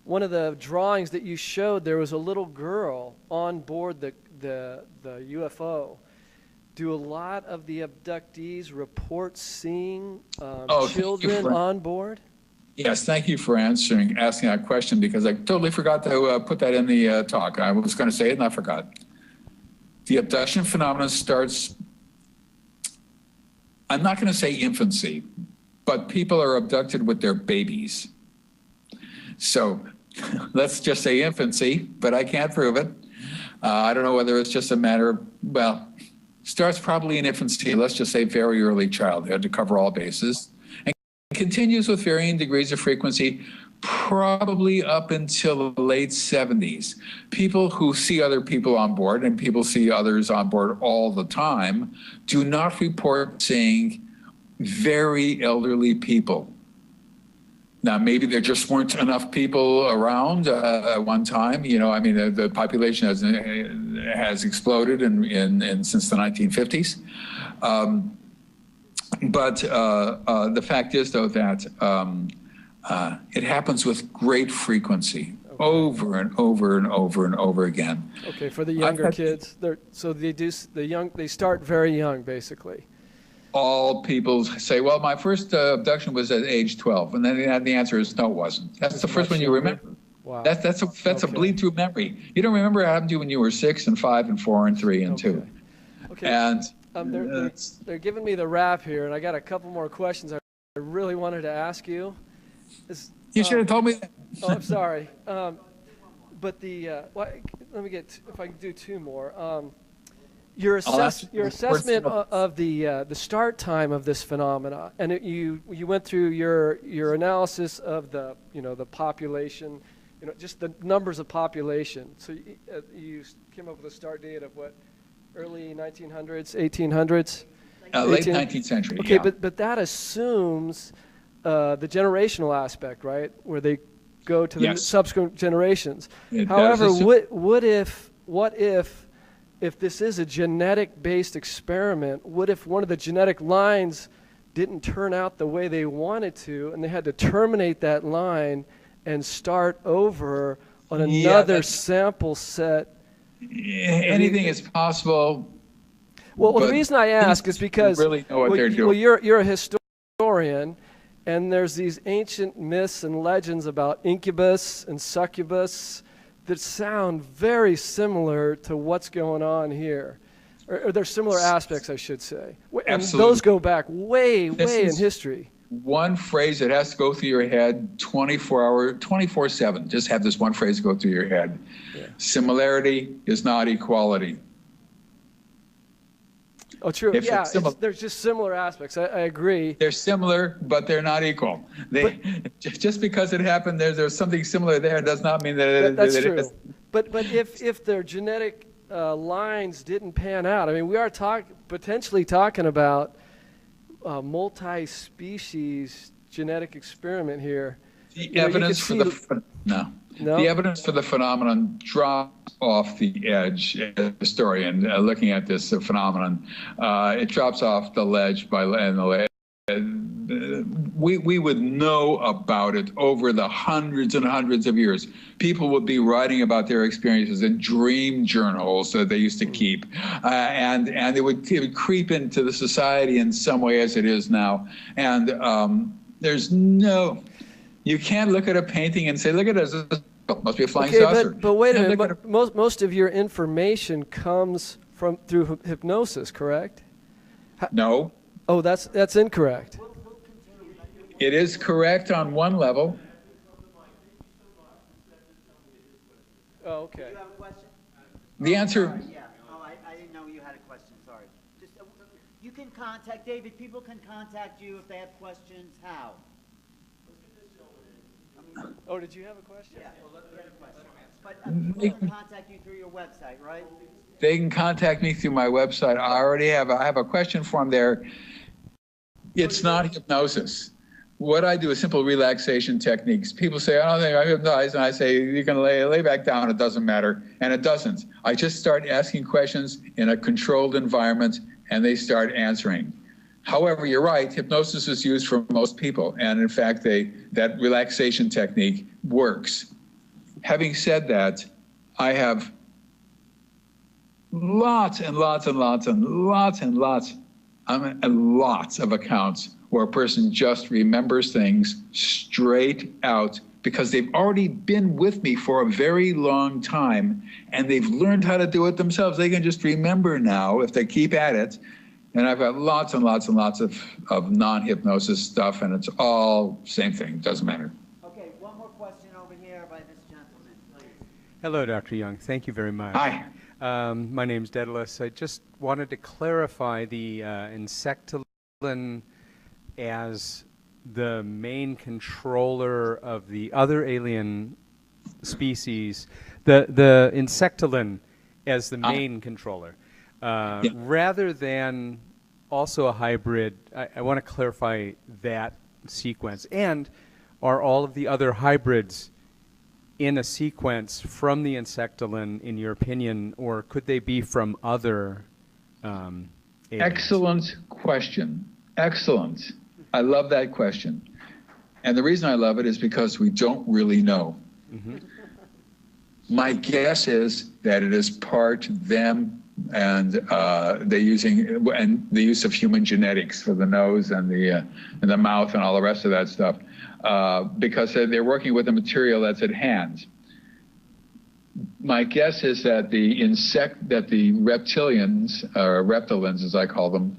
one of the drawings that you showed, there was a little girl on board the UFO. Do a lot of the abductees report seeing children on board? Yes, thank you for asking that question, because I totally forgot to put that in the talk. I was going to say it and I forgot. The abduction phenomenon starts, I'm not going to say infancy, but people are abducted with their babies. So let's just say infancy, but I can't prove it. I don't know whether it's just a matter of, starts probably in infancy, let's just say very early childhood to cover all bases, and continues with varying degrees of frequency, probably up until the late 70s. People who see other people on board, and people see others on board all the time, do not report seeing very elderly people. Now, maybe there just weren't enough people around at one time. The population has exploded since the 1950s. But the fact is, though, that it happens with great frequency, over and over and over and over again. Okay, for the younger kids, they start very young, basically. All people say, well, my first abduction was at age 12. And then the answer is, no, it wasn't. That's the first one you remember. Wow. That's a bleed through memory. You don't remember what happened to you when you were 6 and 5 and 4 and 3 and 2. Okay. And they're giving me the wrap here, and I got a couple more questions I really wanted to ask you. You should have told me that. I'm sorry. But let me get, if I can do two more. Your assessment of the start time of this phenomena, and you went through your analysis of the population, just the numbers of population. So you came up with a start date of what, early 1900s, 1800s? Late 19th century. Okay, yeah. but that assumes the generational aspect, right, where they go to the subsequent generations. However, what if this is a genetic-based experiment, what if one of the genetic lines didn't turn out the way they wanted to, and they had to terminate that line and start over on another sample set? Anything is possible. Well, the reason I ask is because really know what they're doing. Well, you're a historian, and there's these ancient myths and legends about incubus and succubus that sound very similar to what's going on here. Or they're similar aspects, I should say. And Absolutely. Those go back way in history. One phrase that has to go through your head 24/7. Just have this one phrase go through your head. Yeah. Similarity is not equality. Oh, true. There's just similar aspects. I agree. They're similar, but they're not equal. Just because it happened, there's something similar there does not mean that that's it true. is. But if their genetic lines didn't pan out, I mean, we are potentially talking about multi-species genetic experiment here. The evidence for the the evidence for the phenomenon drops off the edge. As a historian looking at this phenomenon, it drops off the ledge we would know about it over the hundreds and hundreds of years. People would be writing about their experiences in dream journals that they used to keep, and it would creep into the society in some way as it is now. And you can't look at a painting and say, look at this, must be a flying saucer. But wait a minute, most of your information comes through hypnosis, correct? No. Oh, that's incorrect. It is correct on one level. Oh, okay. Do you have a question? The answer. Yeah. Oh, I didn't know you had a question. Sorry. Just you can contact David. People can contact you if they have questions. How? Oh, did you have a question? Yeah. But people can contact you through your website, right? They can contact me through my website. I have a question form there. It's not hypnosis. What I do is simple relaxation techniques. People say, I don't think I'm hypnotized. And I say, you can lay back down. It doesn't matter. And it doesn't. I just start asking questions in a controlled environment, and they start answering. However, you're right. Hypnosis is used for most people. And in fact, that relaxation technique works. Having said that, I have lots and lots and lots and lots and lots and lots of accounts where a person just remembers things straight out because they've already been with me for a very long time and they've learned how to do it themselves. They can just remember now if they keep at it. And I've got lots and lots and lots of non-hypnosis stuff, and it's all same thing. Doesn't matter. Okay, one more question over here by this gentleman, please. Hello, Dr. Young. Thank you very much. Hi. My name's Daedalus. I just wanted to clarify the insectolin as the main controller of the other alien species, the insectolin as the main controller. Yeah. Rather than also a hybrid, I want to clarify that sequence. And are all of the other hybrids in a sequence from the insectolin, in your opinion, or could they be from other aliens? Excellent question. Excellent. I love that question. And the reason I love it is because we don't really know. Mm-hmm. My guess is that it is part them and the use of human genetics for the nose and the mouth and all the rest of that stuff, because they're working with the material that's at hand. My guess is that the reptilians, or reptilins as I call them,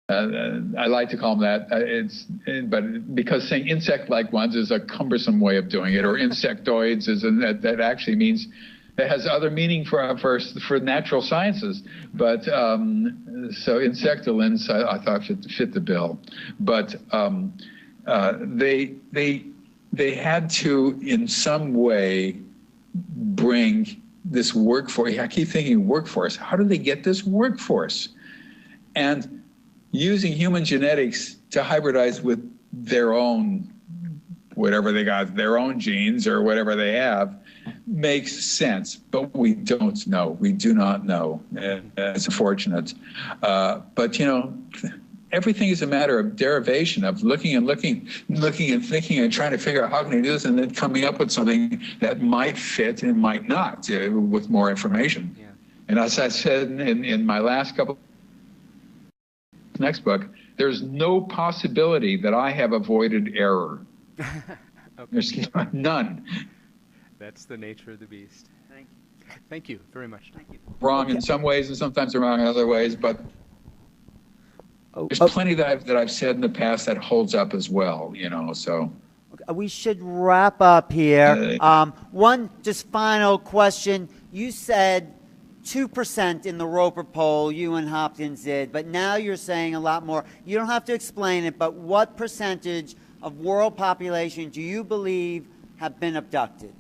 I like to call them that. But because saying insect-like ones is a cumbersome way of doing it, or insectoids that actually means it has other meaning for natural sciences. But so insectolins I thought fit the bill. But they had to in some way bring this workforce. I keep thinking workforce. How do they get this workforce? And using human genetics to hybridize with their own, whatever they got, their own genes or whatever they have, makes sense. But we don't know. We do not know. It's unfortunate. But, everything is a matter of derivation, of looking and thinking and trying to figure out how can I do this, and then coming up with something that might fit and might not with more information. Yeah. And as I said in my last couple next book, there's no possibility that I have avoided error. Okay. There's none. That's the nature of the beast. Thank you. Thank you very much. Thank you. Wrong in some ways, and sometimes wrong in other ways, but there's plenty that I've said in the past that holds up as well, so. We should wrap up here. One just final question. You said 2% in the Roper poll, you and Hopkins did, but now you're saying a lot more. You don't have to explain it, but what percentage of world population do you believe have been abducted?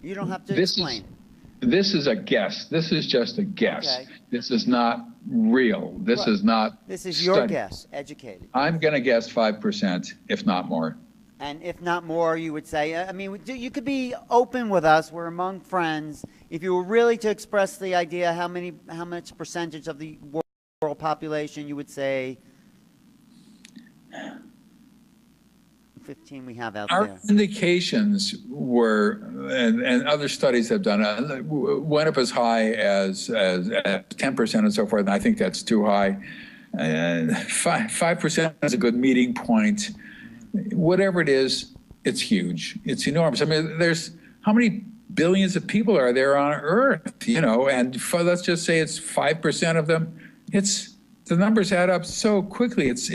You don't have to explain it. This is a guess. This is just a guess. Okay. This is not real. This Right. is not This is your studied. guess, educated. I'm going to guess 5%, if not more. And if not more, you would say, I mean, you could be open with us. We're among friends. If you were really to express the idea, how much percentage of the world population, you would say 15 we have out Our there. indications were, and other studies have done, went up as high as 10% and so forth, and I think that's too high. 5% is a good meeting point. Whatever it is, it's huge. It's enormous. I mean, there's how many billions of people are there on Earth, you know, and let's just say it's 5% of them. The numbers add up so quickly. It's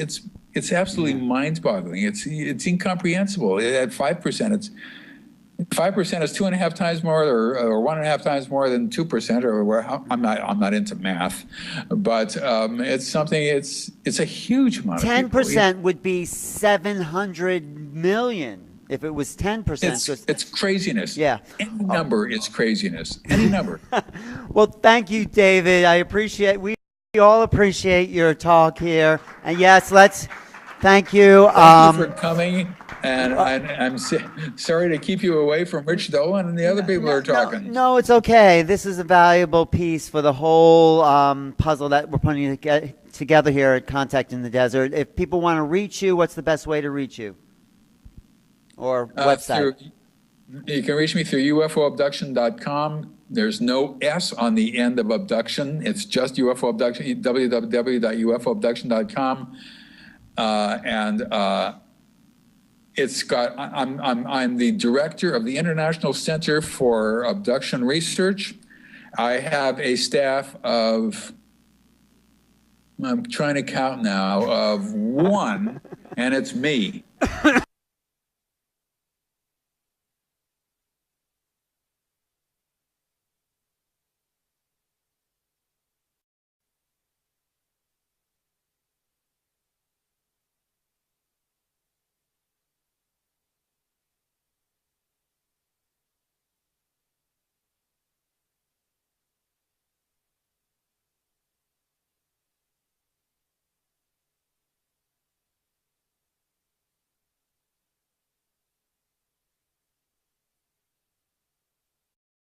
absolutely mind-boggling. It's incomprehensible. At 5%, 5% is 2.5 times more, or 1.5 times more than 2%. Or I'm not into math, but it's something. It's a huge amount. 10% would be 700 million if it was 10%. It's craziness. Yeah. Any number is craziness. Any number. Well, thank you, David. We all appreciate your talk here. And yes, thank you. Thank you for coming. And I'm sorry to keep you away from Rich Dolan and the other people who are talking. No, it's okay. This is a valuable piece for the whole puzzle that we're putting together here at Contact in the Desert. If people want to reach you, what's the best way to reach you? Or website? You can reach me through ufoabduction.com. There's no S on the end of abduction. It's just UFO abduction, www.ufoabduction.com. It's got, I'm the director of the International Center for Abduction Research. I have a staff of, I'm trying to count now, of 1, and it's me.